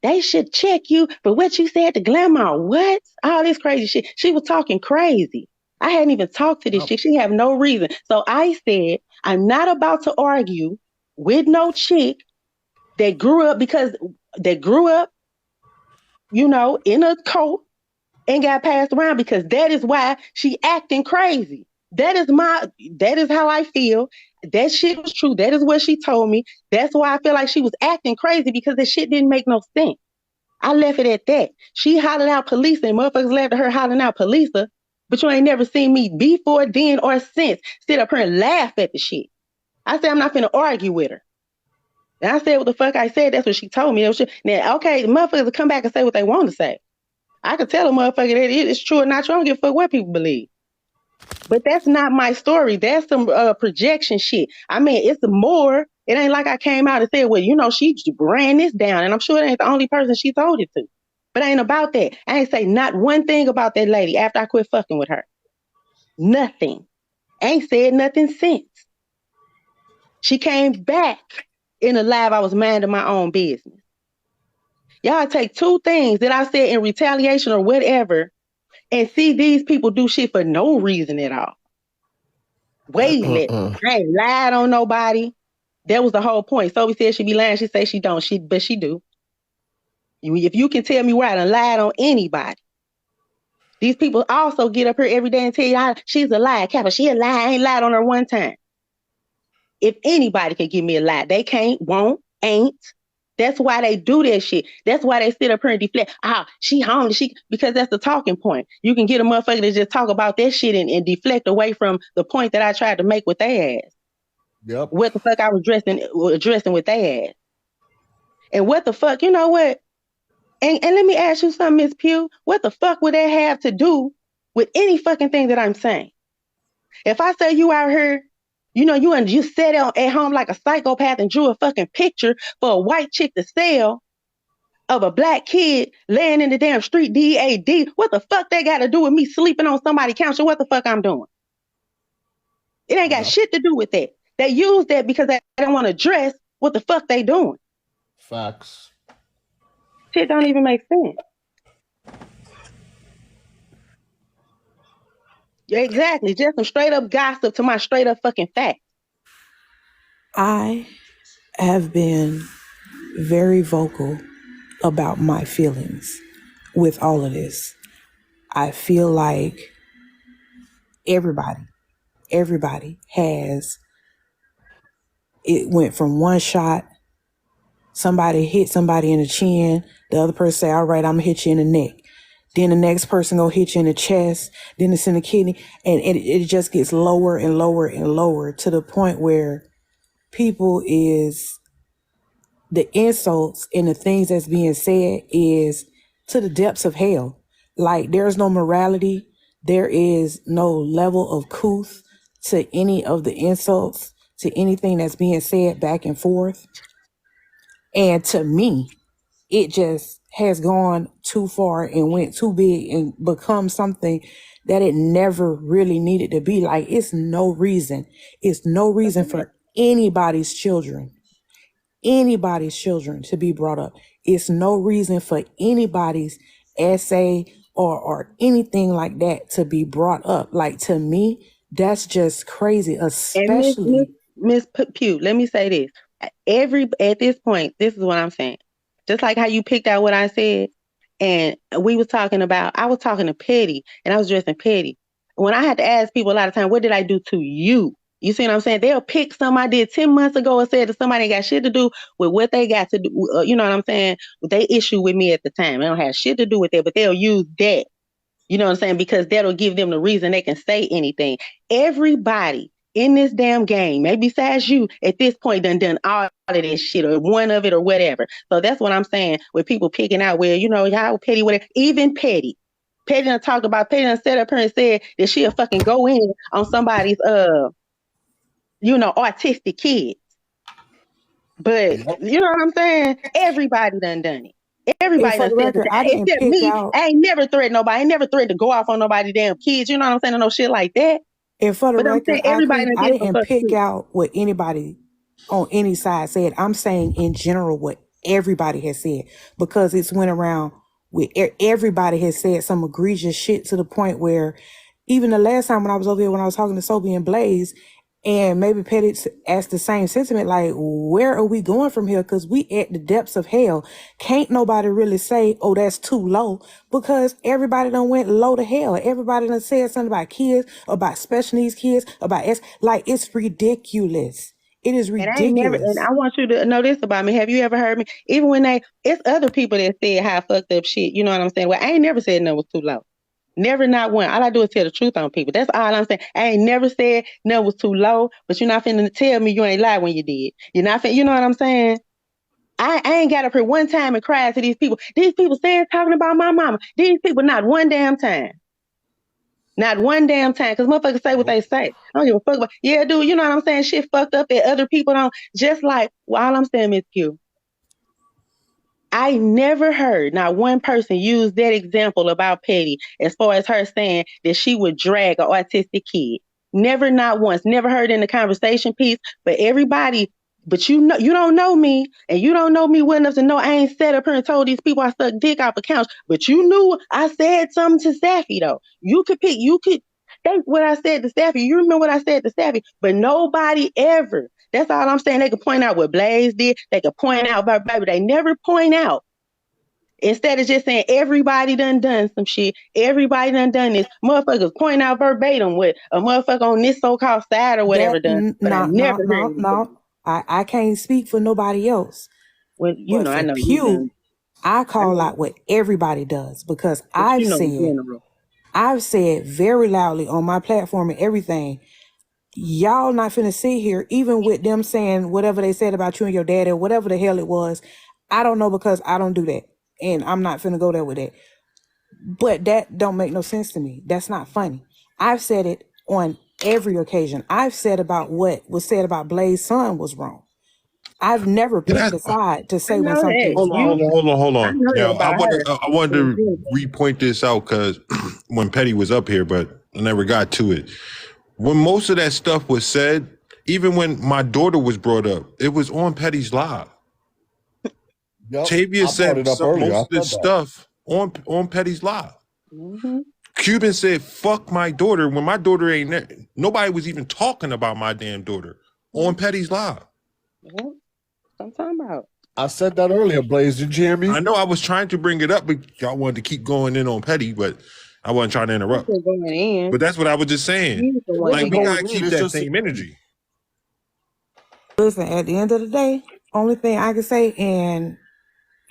E: They should check you for what you said to Grandma. What? All this crazy shit. She was talking crazy. I hadn't even talked to this chick. She had no reason. So I said, I'm not about to argue with no chick that grew up, in a cult and got passed around, because that is why she acting crazy. That is how I feel. That shit was true. That is what she told me. That's why I feel like she was acting crazy, because the shit didn't make no sense. I left it at that. She hollered out police, and motherfuckers left her hollering out police, but you ain't never seen me before, then, or since sit up here and laugh at the shit. I said I'm not finna argue with her. And I said what the fuck I said. That's what she told me. Now, okay, the motherfuckers will come back and say what they want to say. I could tell a motherfucker that it's true or not true. I don't give a fuck what people believe. But that's not my story. That's some projection shit. I mean, it's more. It ain't like I came out and said, well, she ran this down. And I'm sure it ain't the only person she told it to. But it ain't about that. I ain't say not one thing about that lady after I quit fucking with her. Nothing. Ain't said nothing since. She came back in the live. I was minding my own business. Y'all take two things that I said in retaliation or whatever and see these people do shit for no reason at all. Wait a minute. I ain't lied on nobody. That was the whole point. Sophie said she be lying. She say she don't. But she do. If you can tell me where I done lied on anybody. These people also get up here every day and tell you she's a lie. Kappa, she a lie. I ain't lied on her one time. If anybody can give me a lie, they can't, won't, ain't. That's why they do that shit. That's why they sit up here and deflect. She homeless. Because that's the talking point. You can get a motherfucker to just talk about that shit and deflect away from the point that I tried to make with their ass.
C: Yep.
E: What the fuck I was addressing with their ass. And what the fuck, you know what? And let me ask you something, Miss Pugh. What the fuck would that have to do with any fucking thing that I'm saying? If I say you out here, you sat at home like a psychopath and drew a fucking picture for a white chick to sell of a black kid laying in the damn street, DAD, what the fuck they got to do with me sleeping on somebody's couch? What the fuck I'm doing? It ain't got shit to do with that. They use that because they don't want to address what the fuck they doing.
C: Facts.
E: Shit don't even make sense. Yeah, exactly. Just some straight up gossip to my straight up fucking facts.
G: I have been very vocal about my feelings with all of this. I feel like everybody has, it went from one shot, somebody hit somebody in the chin, the other person say, all right, I'm gonna hit you in the neck. Then the next person gonna hit you in the chest, then it's in the kidney, and it just gets lower and lower and lower to the point where the insults and the things that's being said is to the depths of hell. Like, there's no morality. There is no level of couth to any of the insults, to anything that's being said back and forth. And to me, it just has gone too far and went too big and become something that it never really needed to be. Like, it's no reason for anybody's children to be brought up. It's no reason for anybody's essay or anything like that to be brought up. Like, to me, that's just crazy, especially.
E: And Miss Pugh, let me say this. At this point, this is what I'm saying. Just like how you picked out what I said, and I was talking to Petty, and I was addressing Petty. When I had to ask people a lot of times, what did I do to you? You see what I'm saying? They'll pick something I did 10 months ago and say that somebody ain't got shit to do with what they got to do. You know what I'm saying? They issue with me at the time. They don't have shit to do with that, but they'll use that. You know what I'm saying? Because that'll give them the reason they can say anything. Everybody in this damn game, maybe besides you, at this point done all of this shit or one of it or whatever. So that's what I'm saying with people picking out where, how Petty, whatever, even Petty. Petty done talk about, Petty done set up here and said that she'll fucking go in on somebody's, autistic kids. But you know what I'm saying? Everybody done it. Everybody done said that. Except me, I ain't never threatened nobody. I ain't never threatened to go off on nobody's damn kids. You know what I'm saying? No shit like that.
G: And for the record, I didn't pick out what anybody on any side said. I'm saying in general what everybody has said, because it's went around with everybody has said some egregious shit to the point where even the last time when I was over here, when I was talking to Sophie and Blaze, and maybe Petty asked the same sentiment, like, where are we going from here? Because we at the depths of hell. Can't nobody really say, oh, that's too low, because everybody done went low to hell. Everybody done said something about kids, about special needs kids, about like, it's ridiculous. It is ridiculous.
E: And I want you to know this about me. Have you ever heard me? Even when it's other people that said how fucked up shit. You know what I'm saying? Well, I ain't never said nothing was too low. Never, not one. All I do is tell the truth on people. That's all I'm saying. I ain't never said nothing was too low, but you're not finna tell me you ain't lied when you did. You're not finna, you know what I'm saying? I ain't got up here one time and cried to these people. These people saying, talking about my mama. These people, not one damn time. Not one damn time. Because motherfuckers say what they say. I don't give a fuck about. Yeah, dude, you know what I'm saying? Shit fucked up that other people don't. Just like, all I'm saying, Miss Q, I never heard not one person use that example about Petty as far as her saying that she would drag an autistic kid. Never, not once. Never heard in the conversation piece. But everybody, you don't know me, and you don't know me well enough to know I ain't sat up here and told these people I suck dick off accounts. But you knew I said something to Safi though. You could what I said to Staffy. You remember what I said to Staffy? But nobody ever. That's all I'm saying. They could point out what Blaze did. They could point out, baby. They never point out. Instead of just saying everybody done some shit, everybody done this. Motherfuckers point out verbatim what a motherfucker on this so-called side or whatever done. But I never heard
G: no. I can't speak for nobody else.
E: Well, you know, I know
G: Pew,
E: you done.
G: I call out what everybody does because I've said very loudly on my platform and everything. Y'all not finna sit here, even with them saying whatever they said about you and your daddy or whatever the hell it was. I don't know because I don't do that. And I'm not finna go there with it. But that don't make no sense to me. That's not funny. I've said it on every occasion. I've said about what was said about Blaze's son was wrong. I've never picked a side to say when something was wrong.
B: Hold on. Now, I wanted to repoint this out because when Petty was up here, but I never got to it. When most of that stuff was said, even when my daughter was brought up, it was on Petty's live. Yep, Tavia said most of this stuff on Petty's live. Mm-hmm. Cuban said, fuck my daughter when my daughter ain't there. Nobody was even talking about my damn daughter on Petty's live.
E: Mm-hmm. I'm talking about.
C: I said that earlier, Blaze. Did you hear me?
B: I know I was trying to bring it up, but y'all wanted to keep going in on Petty, but I wasn't trying to interrupt. But that's what I was just saying. Like, we gotta keep that same energy.
G: Listen, at the end of the day, only thing I can say, and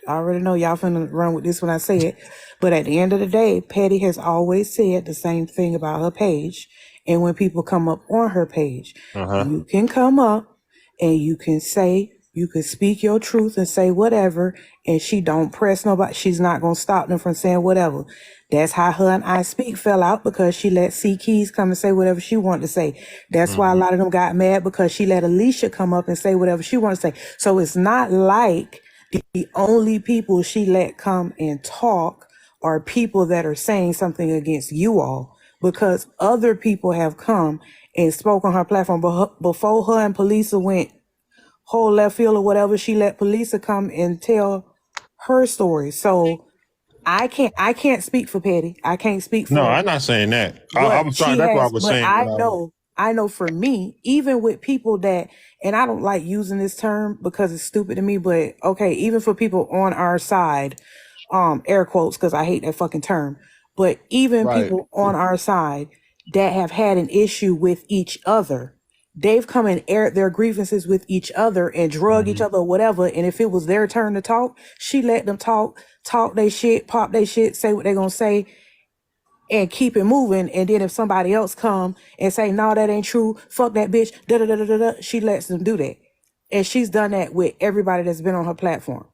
G: I already know y'all finna run with this when I say it, but at the end of the day, Petty has always said the same thing about her page. And when people come up on her page, you can come up and you can say, you can speak your truth and say whatever, and she don't press nobody. She's not going to stop them from saying whatever. That's how her and I Speak fell out, because she let C Keys come and say whatever she wanted to say. That's why a lot of them got mad, because she let Alicia come up and say whatever she wanted to say. So it's not like the only people she let come and talk are people that are saying something against you all, because other people have come and spoke on her platform. But before her and Palesa went whole left field or whatever, she let Palesa come and tell her story. So I can't speak for Petty. I can't speak for.
B: No, I'm not saying that. I was trying. That's what I was saying.
G: I know for me, even with people that, and I don't like using this term because it's stupid to me, but okay, even for people on our side, air quotes, because I hate that fucking term, but even people on our side that have had an issue with each other, they've come and aired their grievances with each other and drug each other or whatever. And if it was their turn to talk, she let them talk their shit, pop their shit, say what they're going to say, and keep it moving. And then if somebody else come and say, no, that ain't true, fuck that bitch, da-da-da-da-da, she lets them do that. And she's done that with everybody that's been on her platform.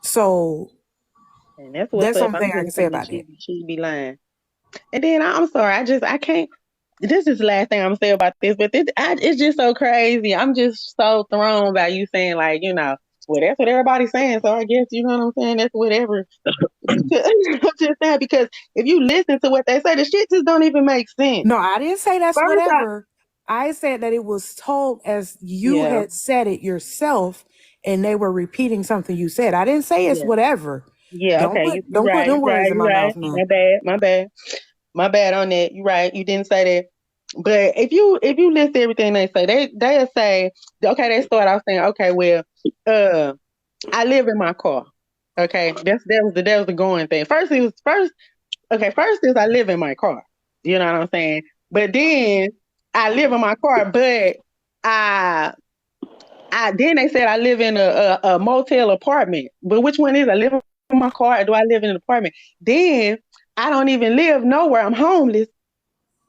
G: So
E: and that's something I can say about that. She'd be lying. And then I'm sorry, I can't. This is the last thing I'm gonna say about this, but it's just so crazy. I'm just so thrown by you saying, like, you know, well, that's what everybody's saying. So I guess, you know what I'm saying, that's whatever. I'm just saying, because if you listen to what they say, the shit just don't even make sense.
G: No, I didn't say that's whatever. I said that it was told as you had said it yourself, and they were repeating something you said. I didn't say it's whatever.
E: Yeah,
G: don't put them words in my mouth now.
E: My bad on that. You're right. You didn't say that. But if you listen to everything they say, they'll say, okay, they start off saying, okay, well, I live in my car. Okay. That was the going thing. First is I live in my car. You know what I'm saying? But then I live in my car, but then they said I live in a motel apartment. But which one is I live in my car or do I live in an apartment? Then I don't even live nowhere. I'm homeless,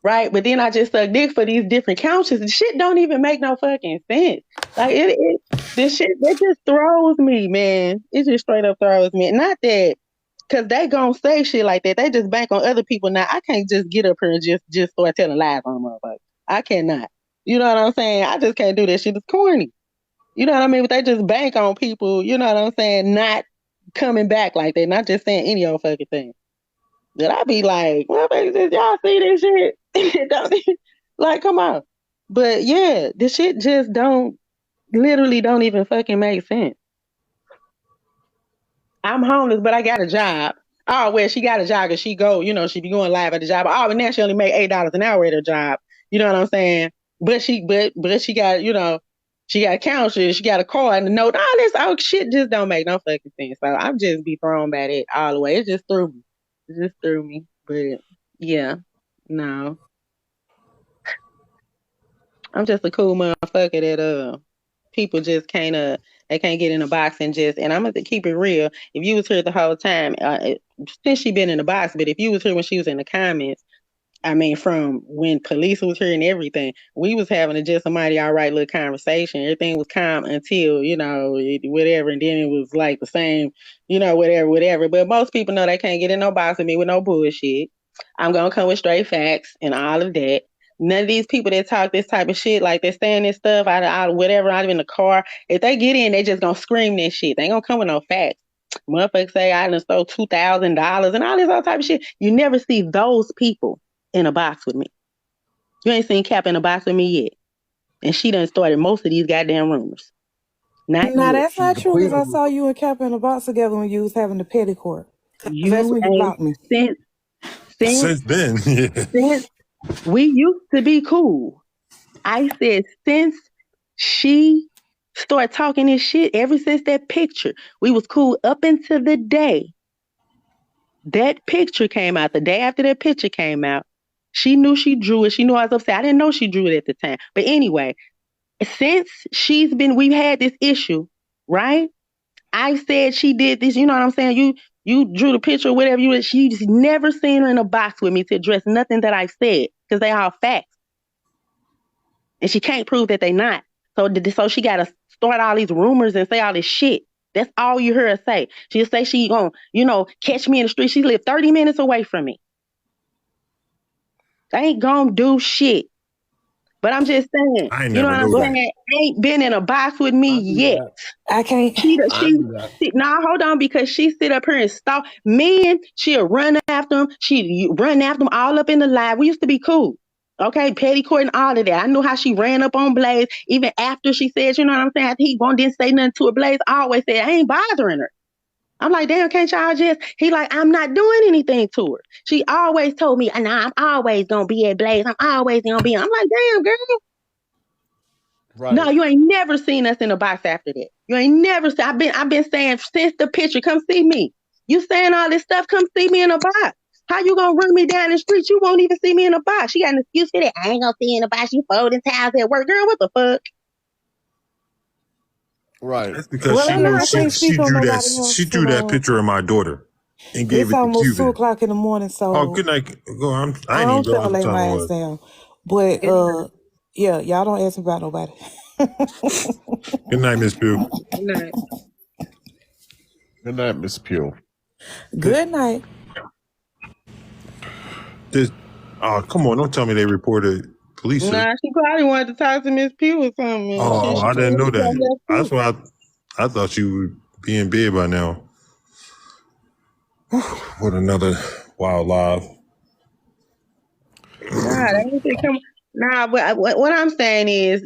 E: right? But then I just suck dick for these different couches. The shit don't even make no fucking sense. Like this shit, that just throws me, man. It just straight up throws me. Not that, because they gonna say shit like that. They just bank on other people. Now I can't just get up here and just start telling lies on motherfuckers. I cannot. You know what I'm saying? I just can't do that shit. It's corny. You know what I mean? But they just bank on people, you know what I'm saying, not coming back like that, not just saying any old fucking thing. That I be like, well, y'all see this shit? Like, come on. But yeah, this shit just literally don't even fucking make sense. I'm homeless, but I got a job. Oh, well, she got a job because she go, she be going live at the job. Oh, but now she only make $8 an hour at her job. You know what I'm saying? But she got, she got a counter, she got a car and a note. All this shit just don't make no fucking sense. So I'm just be thrown by that all the way. It just threw me. But yeah, no. I'm just a cool motherfucker that people just can't they can't get in a box and I'm gonna keep it real. If you was here the whole time, since she been in the box, but if you was here when she was in the comments, I mean, from when police was here and everything, we was having just a mighty all right little conversation. Everything was calm until, whatever. And then it was like the same, whatever. But most people know they can't get in no box with me with no bullshit. I'm going to come with straight facts and all of that. None of these people that talk this type of shit, like they're saying this stuff out in the car, if they get in, they just going to scream this shit. They ain't going to come with no facts. Motherfuckers say I done stole $2,000 and all this other type of shit. You never see those people in a box with me. You ain't seen Cap in a box with me yet. And she done started most of these goddamn rumors. Not
G: Nah,
E: yet.
G: that's not true because I saw you and Cap in a box together when you was having the petticoat. That's when you blocked me.
B: Since then, yeah.
E: Since we used to be cool. I said since she started talking this shit, ever since that picture, we was cool up until the day that picture came out. The day after that picture came out, she knew she drew it. She knew I was upset. I didn't know she drew it at the time. But anyway, since we've had this issue, right? I said she did this. You know what I'm saying? You drew the picture or whatever. She's never seen her in a box with me to address nothing that I said because they all facts. And she can't prove that they not. So she got to start all these rumors and say all this shit. That's all you hear her say. She'll say she gonna, catch me in the street. She lived 30 minutes away from me. I ain't gonna do shit. But I'm just saying, you know what I'm saying? Ain't been in a box with me yet.
G: I can't.
E: Nah, hold on, because she sit up here and stalk men. She'll run after them. She run after them all up in the live. We used to be cool. Okay, petticoat and all of that. I knew how she ran up on Blaze, even after she said, you know what I'm saying? After he didn't say nothing to her, Blaze always said, I ain't bothering her. I'm like, damn, can't y'all just? He like, I'm not doing anything to her. She always told me, nah, I'm always gonna be at Blaze. I'm always gonna be. I'm like, damn, girl. Right. No, you ain't never seen us in a box after that. You ain't never seen. I've been saying since the picture, come see me. You saying all this stuff, come see me in a box. How you gonna run me down the street? You won't even see me in a box. She got an excuse for that. I ain't gonna see you in a box. You folding towels at work, girl. What the fuck?
C: Right.
B: That's because she drew that picture of my daughter and gave
G: it's
B: it to
G: almost
B: Cuban.
G: 2:00 in the morning, so
B: good night. Go.
G: I don't feel lay my ass down. But yeah, y'all don't ask about nobody.
B: Good night, Miss Pugh.
E: Good night.
C: Good night, Miss Pugh.
G: Good night.
B: Come on, don't tell me they reported police.
E: Nah, she probably wanted to talk to Miss Pugh or something.
B: Oh, I didn't know that. That's why I thought you would be in bed by now. What another wild live.
E: Nah, but what I'm saying is,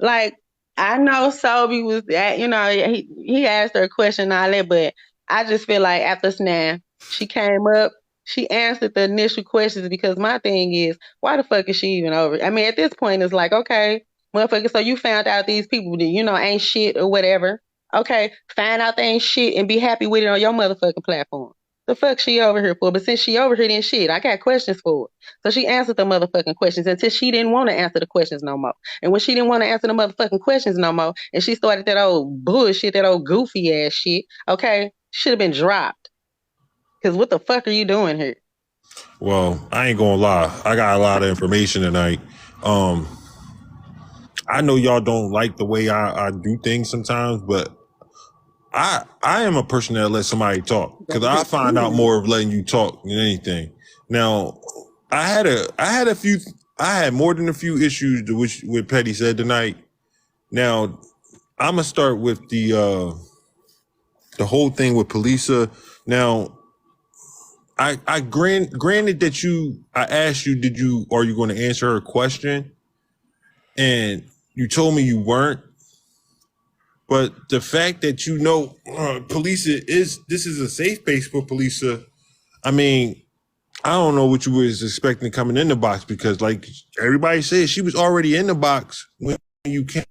E: like, I know Sobe was that, he asked her a question and all that, but I just feel like after Snap, she came up, she answered the initial questions because my thing is, why the fuck is she even over? I mean, at this point, it's like, okay, motherfucker, so you found out these people that, ain't shit or whatever. Okay, find out they ain't shit and be happy with it on your motherfucking platform. The fuck she over here for? But since she over here, then shit, I got questions for her. So she answered the motherfucking questions until she didn't want to answer the questions no more. And when she didn't want to answer the motherfucking questions no more, and she started that old bullshit, that old goofy ass shit, okay, should have been dropped. Because what the fuck are you doing here?
B: Well, I ain't gonna lie. I got a lot of information tonight. I know y'all don't like the way I do things sometimes, but I am a person that lets somebody talk because I find out more of letting you talk than anything. Now, I had more than a few issues with Petty said tonight. Now, I'm gonna start with the whole thing with Palesa. Now, I granted that I asked you, are you going to answer her question? And you told me you weren't. But the fact that you know, Palesa this is a safe space for Palesa. I mean, I don't know what you was expecting coming in the box because, like everybody said, she was already in the box when you came.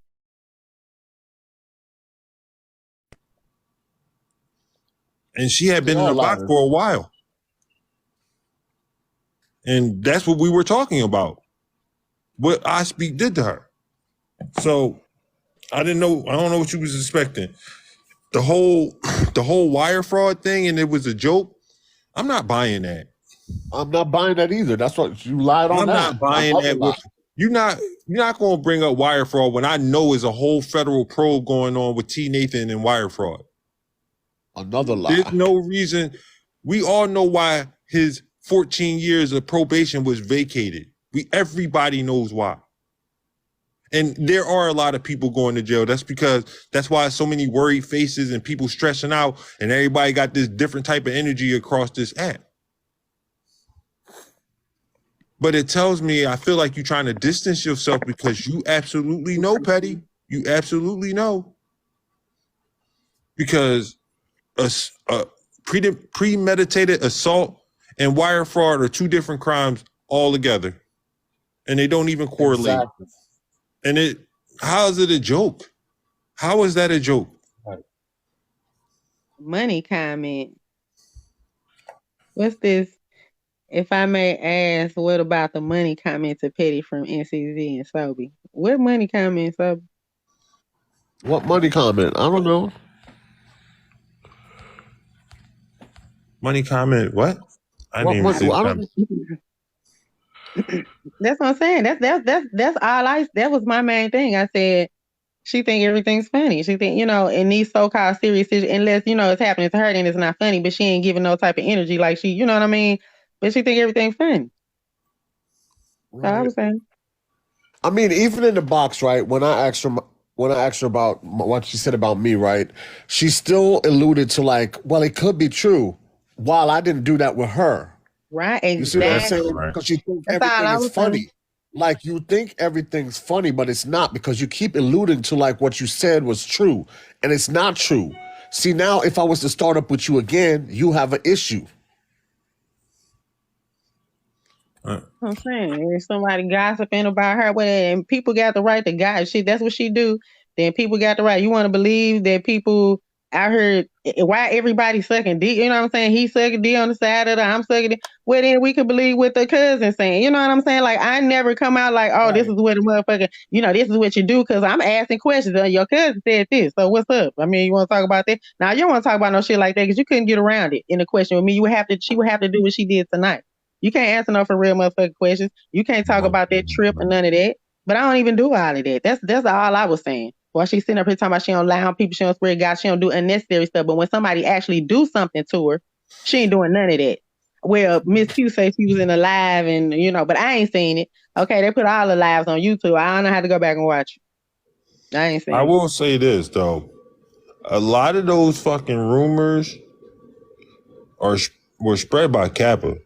B: And she had been in the box for a while. And that's what we were talking about. What I Speak did to her. So I don't know what you was expecting. The whole wire fraud thing and it was a joke. I'm not buying that.
C: I'm not buying that either. That's what you lied on.
B: I'm not buying that. You're not going to bring up wire fraud when I know there's a whole federal probe going on with T. Nathan and wire fraud.
C: Another lie.
B: There's no reason. We all know why his 14 years of probation was vacated. Everybody knows why. And there are a lot of people going to jail. That's why so many worried faces and people stressing out and everybody got this different type of energy across this app. But it tells me, I feel like you're trying to distance yourself because you absolutely know, Petty. You absolutely know. Because a premeditated assault and wire fraud are two different crimes altogether. And they don't even correlate. Exactly. And how is it a joke? How is that a joke?
E: Money comment. What's this? If I may ask, what about the money comment to Petty from NCZ and Sobe? What money comment, Sobe?
C: What money comment? I don't know.
B: Money comment, what? I didn't even see the comment.
E: That's what I'm saying. That's all that was my main thing. I said, she think everything's funny. She think, in these so-called serious situations, unless, it's happening to her, then it's not funny, but she ain't giving no type of energy like she, you know what I mean? But she think everything's funny. Right. So I was saying.
C: I mean, even in the box, right, when I asked her about what she said about me, right, she still alluded to like, well, it could be true, while I didn't do that with her.
E: Right, exactly.
C: You see what I'm saying? Because she thinks everything is funny. Saying. Like, you think everything's funny, but it's not, because you keep alluding to like what you said was true, and it's not true. See, now if I was to start up with you again, you have an issue.
E: I'm saying, if somebody gossiping about her, and people got the right to gossip, that's what she do. Then people got the right. You want to believe that people out here, why everybody sucking dick? You know what I'm saying? He sucking dick on the side of I'm sucking dick. Well, then we could believe what the cousin saying. You know what I'm saying? Like, I never come out like, oh, right. This is what the motherfucker, this is what you do, because I'm asking questions. Your cousin said this, so what's up? I mean, you want to talk about that? Now, you don't want to talk about no shit like that because you couldn't get around it in the question with me. She would have to do what she did tonight. You can't answer no for real motherfucking questions. You can't talk about that trip or none of that. But I don't even do all of that. That's all I was saying. While she's sitting up here talking about she don't lie on people, she don't spread God, she don't do unnecessary stuff. But when somebody actually do something to her, she ain't doing none of that. Well, Miss Q says she was in a live and, but I ain't seen it. Okay, they put all the lives on YouTube. I don't know how to go back and watch it. I ain't seen it.
B: I will say this, though. A lot of those fucking rumors were spread by Kappa.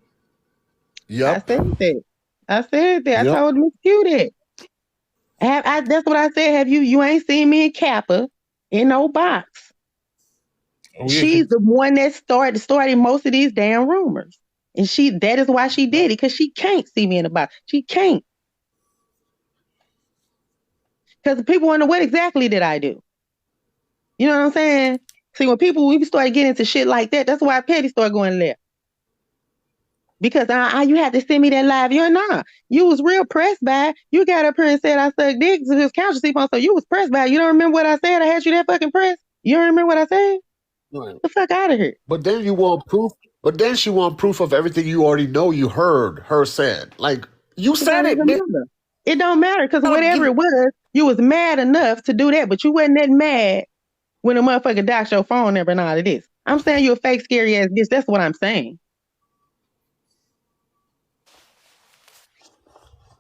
C: Yep.
E: I said that. Yep. I told Miss Q that. That's what I said. You ain't seen me in Kappa in no box. Oh, yeah. She's the one that started most of these damn rumors. And that is why she did it, because she can't see me in the box. She can't. Because people wonder, what exactly did I do? You know what I'm saying? See, when we start getting into shit like that, that's why Petty started going left. Because you had to send me that live. You're not. You was real pressed by it. You got up here and said I sucked dick to his couch seat on, so you was pressed by it. You don't remember what I said? I had you that fucking pressed? You don't remember what I said? Right. Get the fuck out of here.
C: But then you want proof. But then she want proof of everything you already know you heard her said. Like, you said it.
E: It don't matter, because whatever it was, you was mad enough to do that, but you wasn't that mad when a motherfucker doxed your phone number and all of this. I'm saying you a fake, scary ass bitch. That's what I'm saying.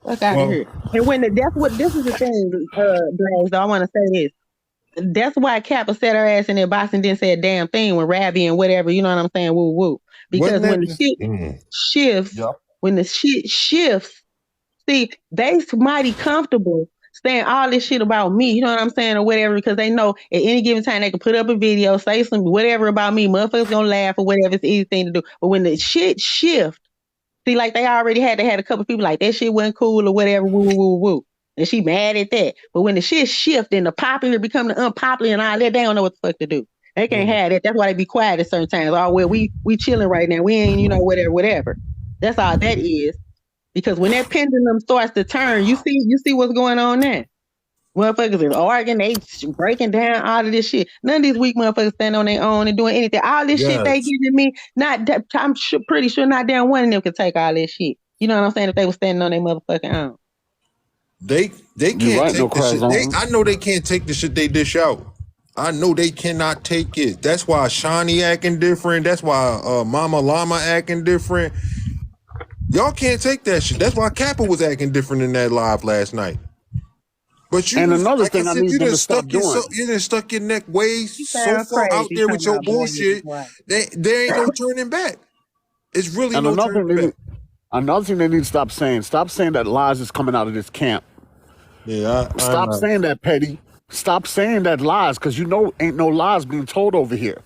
E: Fuck out of here. And this is the thing, Blaze, I want to say this. That's why Kappa set her ass in their box and didn't say a damn thing when Rabbi and whatever, you know what I'm saying, woo woo. Because when the shit shifts, when the shit shifts, see, they's mighty comfortable saying all this shit about me, you know what I'm saying, or whatever, because they know at any given time they can put up a video, say some whatever about me, motherfuckers gonna laugh or whatever, it's an easy thing to do. But when the shit shift, see, like they had a couple people like that shit wasn't cool or whatever, woo, woo, woo, woo. And she mad at that. But when the shit shift and the popular become the unpopular and all that, they don't know what the fuck to do. They can't have that. That's why they be quiet at certain times. Oh, well, we chilling right now. We ain't, whatever. That's all that is. Because when that pendulum starts to turn, you see what's going on there. Motherfuckers is arguing, they breaking down all of this shit. None of these weak motherfuckers stand on their own and doing anything. All this shit they giving me, I'm pretty sure not damn one of them could take all this shit. You know what I'm saying? If they were standing on their motherfucking own.
B: They can't take the shit. I know they can't take the shit they dish out. I know they cannot take it. That's why Shawnee acting different. That's why Mama Llama acting different. Y'all can't take that shit. That's why Kappa was acting different in that live last night. But you,
C: and another thing I need them to stop doing.
B: You done stuck your neck way so far out there with your bullshit. There ain't no turning back. It's really no turning back.
C: Another thing they need to stop saying that lies is coming out of this camp.
B: Yeah,
C: stop saying that, Petty. Stop saying that lies, because ain't no lies being told over here.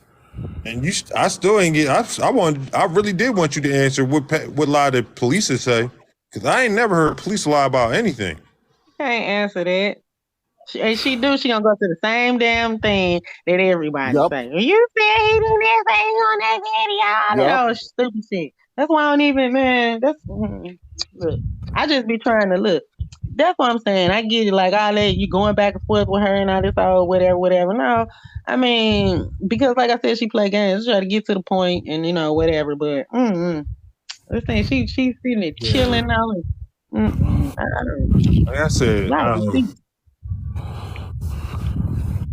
B: And I still ain't get. I really did want you to answer what lie the police say, because I ain't never heard police lie about anything.
E: Can't answer that. She gonna go to the same damn thing that everybody say. You said he do this thing on that video. All that stupid shit. That's why I don't even, man. Look, I just be trying to look. That's what I'm saying. I get it. Like all that, you going back and forth with her and all this, whatever. No, I mean, because like I said, she play games. She try to get to the point and whatever. But this thing, she's sitting there chilling now.
B: Like I said,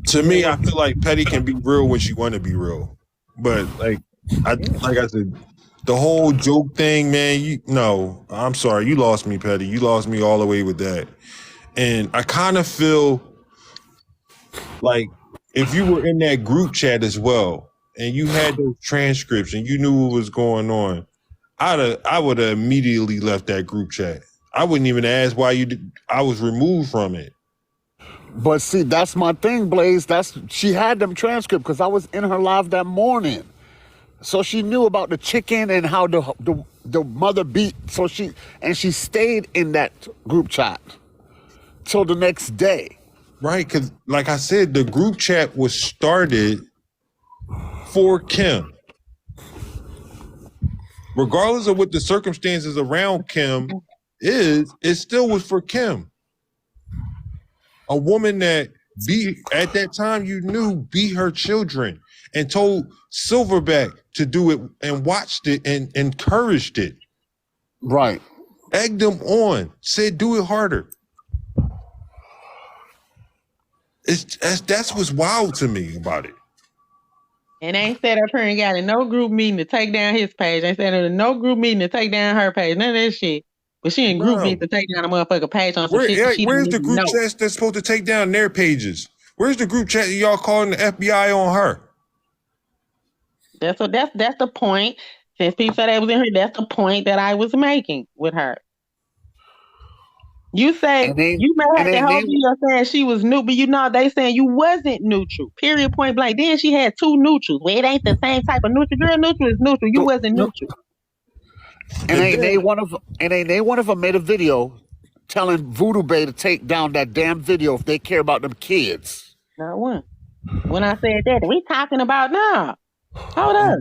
B: to me, I feel like Petty can be real when she want to be real, but like I said, the whole joke thing, man. I'm sorry, you lost me, Petty. You lost me all the way with that, and I kind of feel like if you were in that group chat as well, and you had those transcripts and you knew what was going on, I would have immediately left that group chat. I wouldn't even ask why I was removed from it.
C: But see, that's my thing, Blaze. She had them transcripts because I was in her live that morning. So she knew about the chicken and how the mother beat. So she stayed in that group chat till the next day.
B: Right, because like I said, the group chat was started for Kim. Regardless of what the circumstances around Kim is, it still was for Kim. A woman that at that time beat her children and told Silverback to do it and watched it and encouraged it.
C: Right.
B: Egged them on, said do it harder. That's what's wild to me about it.
E: And ain't set up her and got in no group meeting to take down his page. Ain't set up in no group meeting to take down her page. None of that shit. But she in group meeting to take down a motherfucker page on some shit.
B: Where's the group chat that's supposed to take down their pages? Where's the group chat y'all calling the FBI on her?
E: That's the point. Since people said I was in here, that's the point that I was making with her. You say you may have the whole video saying she was new, but they saying you wasn't neutral. Period, point blank. Then she had two neutrals. Well, it ain't the same type of neutral. Girl, neutral is neutral. You wasn't neutral.
C: And ain't they one of them made a video telling Voodoo Bay to take down that damn video if they care about them kids.
E: Not one. When I said that, we talking about now. Hold up.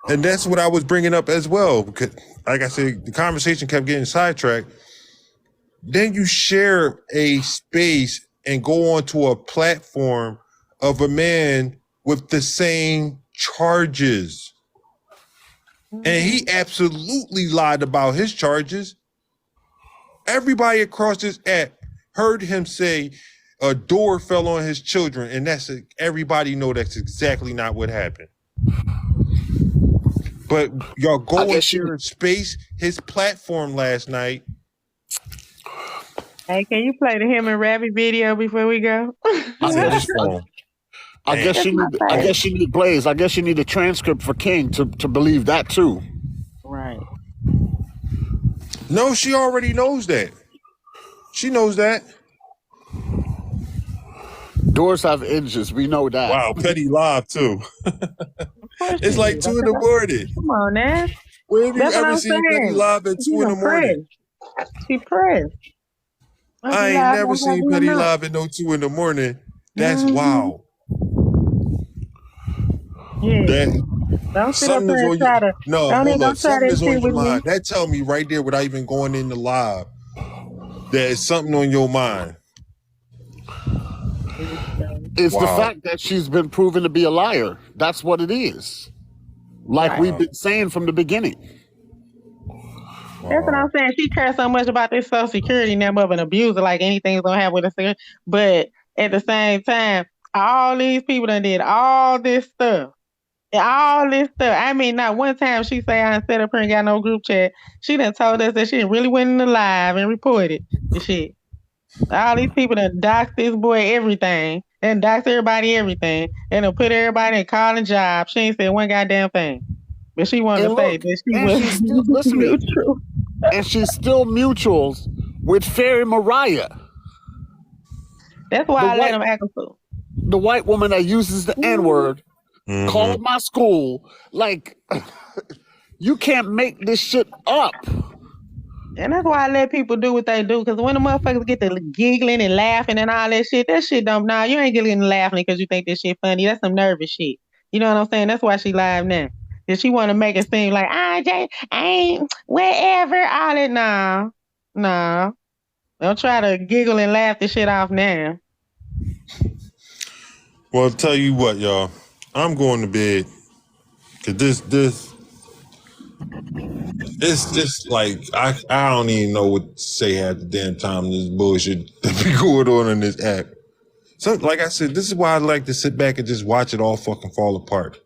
B: And that's what I was bringing up as well. Because, like I said, the conversation kept getting sidetracked. Then you share a space and go onto a platform of a man with the same charges. And he absolutely lied about his charges. Everybody across this app heard him say a door fell on his children, and everybody know that's exactly not what happened. But y'all go and share space, his platform last night.
E: Hey, can you play the him and Rabbit video before we go?
C: I guess you need Blaze. I guess you need a transcript for King to believe that too.
E: Right.
B: No, she already knows that. She knows that.
C: Doors have edges. We know that.
B: Wow, Petty live too. It's like 2 in the morning.
E: Come on, man.
B: Where have you
E: That's what
B: ever
E: I'm
B: seen Petty
E: saying.
B: live at 2 in the morning?
E: She pressed.
B: I ain't never seen Petty live at no 2 in the morning. That's wow.
E: Yeah. Don't sit up
B: Something is
E: there and
B: on
E: try
B: your
E: to.
B: no.
E: Don't
B: Hold
E: even
B: up,
E: try
B: something
E: that
B: is on
E: shit
B: your
E: with me.
B: mind. That tell me right there without even going in the live. There's something on your mind.
C: It's the fact that she's been proven to be a liar. That's what it is. Like we've been saying from the beginning.
E: That's what I'm saying. She cares so much about this Social Security number of an abuser, like anything's gonna happen with her. But at the same time, all these people done did all this stuff. All this stuff. I mean, not one time she say I set up here and got no group chat. She done told us that she really went in the live and reported the shit. All these people done doxed this boy everything. And doxed everybody everything. And done put everybody in calling jobs. She ain't said one goddamn thing. But she wanted to say that she was
C: she's still
E: neutral.
C: And she's still mutuals with Fairy Mariah.
E: That's why I let them act a fool.
C: The white woman that uses the N-word called my school. Like, you can't make this shit up.
E: And that's why I let people do what they do. Because when the motherfuckers get to giggling and laughing and all that shit don't. Nah, you ain't giggling and laughing because you think this shit funny. That's some nervous shit. You know what I'm saying? That's why she live now. If she want to make it seem like I ain't wherever all that. Nah. Don't try to giggle and laugh this shit off now.
B: Well, I'll tell you what, y'all. I'm going to bed. Cause it's just like I don't even know what to say half the damn time this bullshit that be going on this app. So, like I said, this is why I like to sit back and just watch it all fucking fall apart.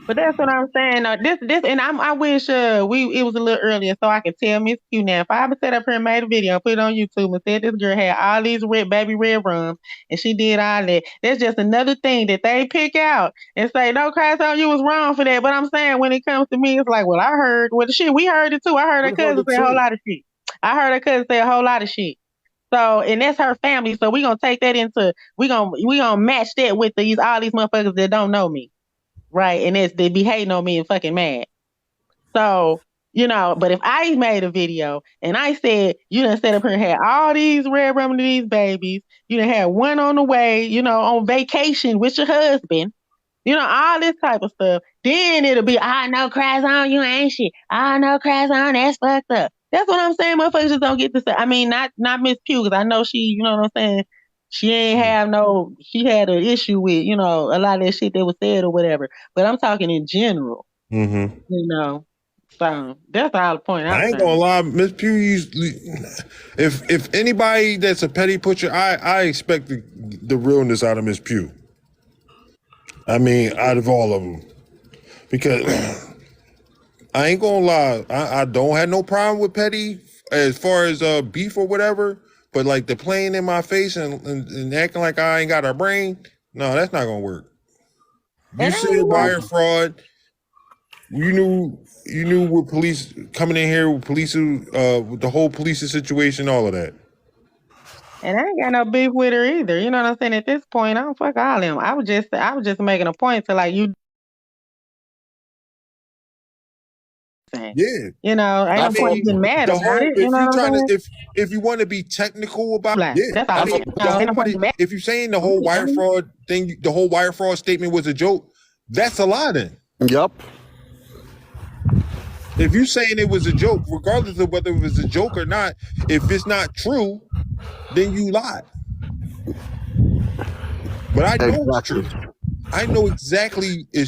E: But that's what I'm saying. This, and I wish it was a little earlier so I could tell Miss Q now. If I ever set up here and made a video, put it on YouTube and said this girl had all these baby red rums and she did all that. That's just another thing that they pick out and say, no, Christ on you was wrong for that. But I'm saying when it comes to me, it's like, well, I heard the shit. We heard it too. I heard her cousin say a whole lot of shit. So, and that's her family. So we gonna take that we gonna match that with all these motherfuckers that don't know me. Right, and they be hating on me and fucking mad. So, but if I made a video and I said, you done set up here and had all these red rum to these babies, you done had one on the way, on vacation with your husband, all this type of stuff, then it'll be, no, cries on, you ain't shit. No, cries on, that's fucked up. That's what I'm saying. Motherfuckers just don't get to say. I mean, not Miss Pugh, because I know she, you know what I'm saying? She ain't have she had an issue with, a lot of that shit that was said or whatever. But I'm talking in general, So that's all the point.
B: I ain't gonna lie, Miss Pugh, if anybody that's a petty pusher, I expect the realness out of Miss Pugh. I mean, out of all of them. Because I ain't gonna lie, I don't have no problem with petty as far as beef or whatever. But like the playing in my face and acting like I ain't got a brain, no, that's not gonna work. You said wire fraud. You knew with police coming in here with police, with the whole police situation, all of that.
E: And I ain't got no beef with her either. You know what I'm saying? At this point, I don't fuck all them. I was just making a point to like you.
B: Yeah,
E: ain't no point getting mad about it.
B: If you want to be technical about it,
E: that's all.
B: If you're saying the whole wire fraud thing, the whole wire fraud statement was a joke, that's a lie then.
C: Yep.
B: If you're saying it was a joke, regardless of whether it was a joke or not, if it's not true, then you lied. But I know it's true. I know exactly I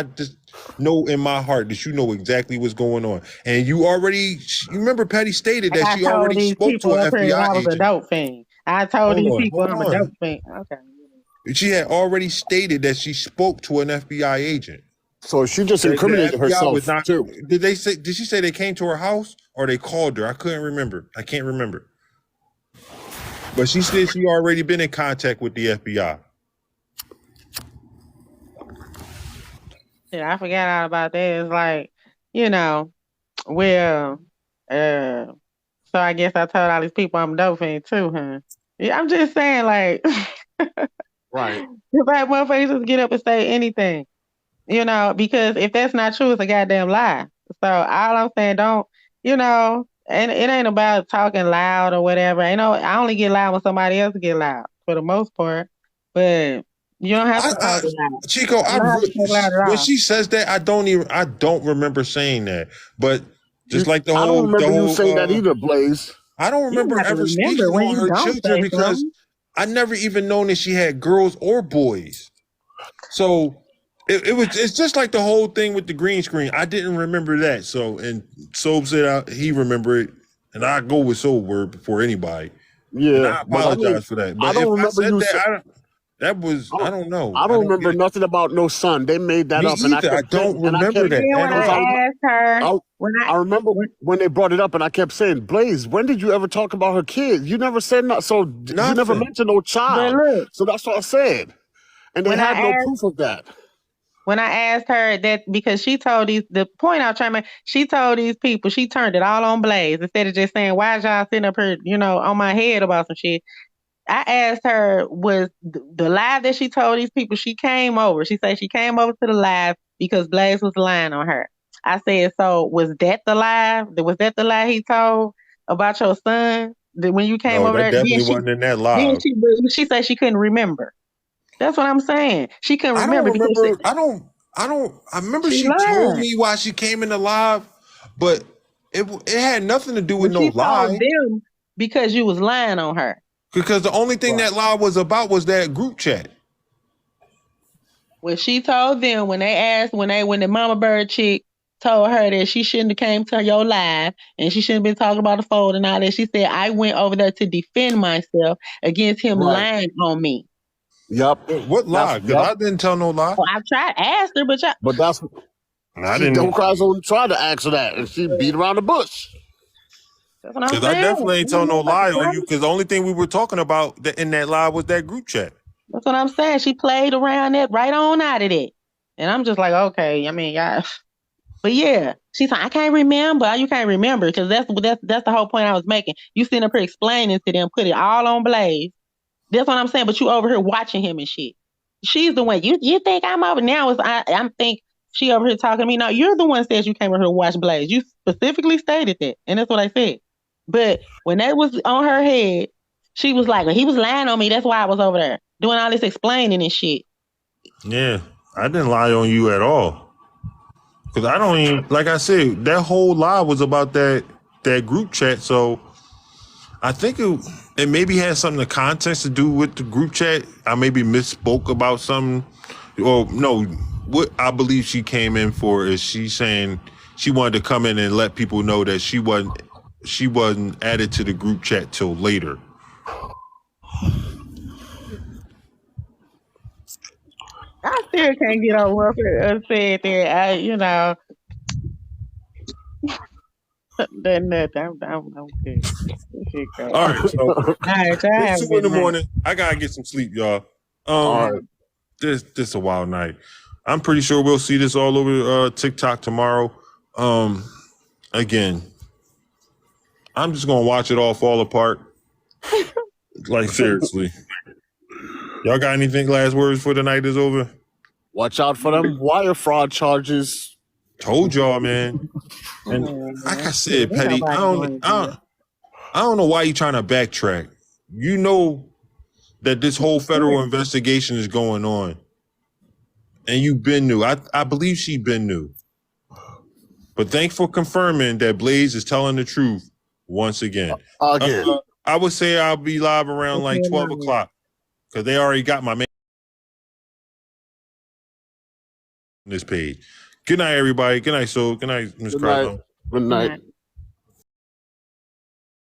B: just know in my heart that you know exactly what's going on. And you remember Patty stated that she already spoke to an FBI
E: I was
B: agent.
E: a dope fiend. I told these people I'm a dope fiend. Okay.
B: She had already stated that she spoke to an FBI agent.
C: So she just incriminated herself too.
B: Did she say they came to her house or they called her? I can't remember. But she said she already been in contact with the FBI.
E: Yeah, I forgot all about that. It's like, So I guess I told all these people I'm a dope fiend too, huh? Yeah, I'm just saying, like,
C: right.
E: if I motherfuckers just get up and say anything, you know, because if that's not true, it's a goddamn lie. So all I'm saying, don't, you know, and it ain't about talking loud or whatever. You know, I only get loud when somebody else get loud for the most part, but you don't have to talk loud.
B: Chico,
E: You don't have to talk loud at
B: when
E: all.
B: she says that, I don't remember saying that. But just like
C: I don't remember you saying that either, Blaze.
B: I don't
E: You
B: remember
E: have to
B: ever
E: remember
B: speaking
E: when
B: on
E: you
B: her
E: don't
B: children
E: say
B: because
E: something.
B: I never even known that she had girls or boys. So it's just like the whole thing with the green screen. I didn't remember that. So and Soap said he remembered it, and I go with Soap word before anybody.
C: Yeah,
B: and I apologize for that. But
C: I don't
B: if I
C: remember
B: said
C: you.
B: that, I don't know.
C: I don't remember nothing about no son. They made that
B: Me
C: up, and I
B: either. I
C: kept saying,
B: don't remember that
E: Then
B: at
E: when I
B: all.
E: asked her,
C: I remember when they brought it up, and I kept saying, Blaze, when did you ever talk about her kids? You never said nothing. So you never mentioned no
E: but
C: child.
E: look,
C: So that's what I said. And they
E: when
C: had
E: I
C: no
E: asked
C: proof of that.
E: when I asked her that, because she told the point I was trying to make, she told these people, she turned it all on Blaze instead of just saying, why is y'all sitting up here, you know, on my head about some shit. I asked her, was the lie that she told these people, she came over. She said she came over to the live because Blaze was lying on her. I said, so was that the lie? Was that the lie he told about your son? That when you came
B: No,
E: over
B: that
E: there,
B: definitely wasn't in that live.
E: she said she couldn't remember. That's what I'm saying. She couldn't
B: I don't
E: remember because
B: remember. I remember she told me why she came in the live, but it had nothing to do with no
E: she told
B: lie.
E: them because you was lying on her.
B: Because the only thing that live was about was that group chat.
E: Well, she told them when the mama bird chick told her that she shouldn't have came to your live and she shouldn't have been talking about the fold and all that. She said, I went over there to defend myself against him lying on me.
C: Yep.
B: What lie? Because I didn't tell no lie.
E: Well, I tried to ask her,
C: but that's Democrats don't try to ask her that, and she beat around the bush.
E: That's what I'm
B: saying.
E: Because
B: I definitely ain't tell no lie on you. Because the only thing we were talking about in that live was that group chat.
E: That's what I'm saying. She played around that right on out of it, and I'm just like, okay. I mean, yeah. But yeah, she's like, I can't remember. You can't remember because that's the whole point I was making. You sitting up here explaining to them, put it all on Blaze. That's what I'm saying. But you over here watching him and shit. She's the one. You think I'm over now? I'm think she over here talking to me. No, you're the one says you came over here to watch Blaze. You specifically stated that, and that's what I said. But when that was on her head, she was like, well, he was lying on me. That's why I was over there doing all this explaining and shit.
B: Yeah, I didn't lie on you at all. Because I don't even, like I said, that whole lie was about that group chat. So I think it maybe had something, the context to do with the group chat. I maybe misspoke about something. Or no, what I believe she came in for is she saying she wanted to come in and let people know that she wasn't added to the group chat till later.
E: I still can't get over what said there. You know, that nothing. I'm good.
B: All right, so
E: all right,
B: it's 2 a.m. I gotta get some sleep, y'all.
C: All right.
B: This a wild night. I'm pretty sure we'll see this all over TikTok tomorrow. Again, I'm just gonna watch it all fall apart. Like seriously. Y'all got anything last words for the night is over?
C: Watch out for them wire fraud charges.
B: Told y'all, man. And like I said, Petty, I don't know why you trying to backtrack. You know that this whole federal investigation is going on. And you been new. I believe she been new. But thanks for confirming that Blaze is telling the truth once again. I would say I'll be live around like 12 o'clock because they already got my man on this page. Good night, everybody. Good night, Soul. Good night, Ms. Crosby.
C: Good night.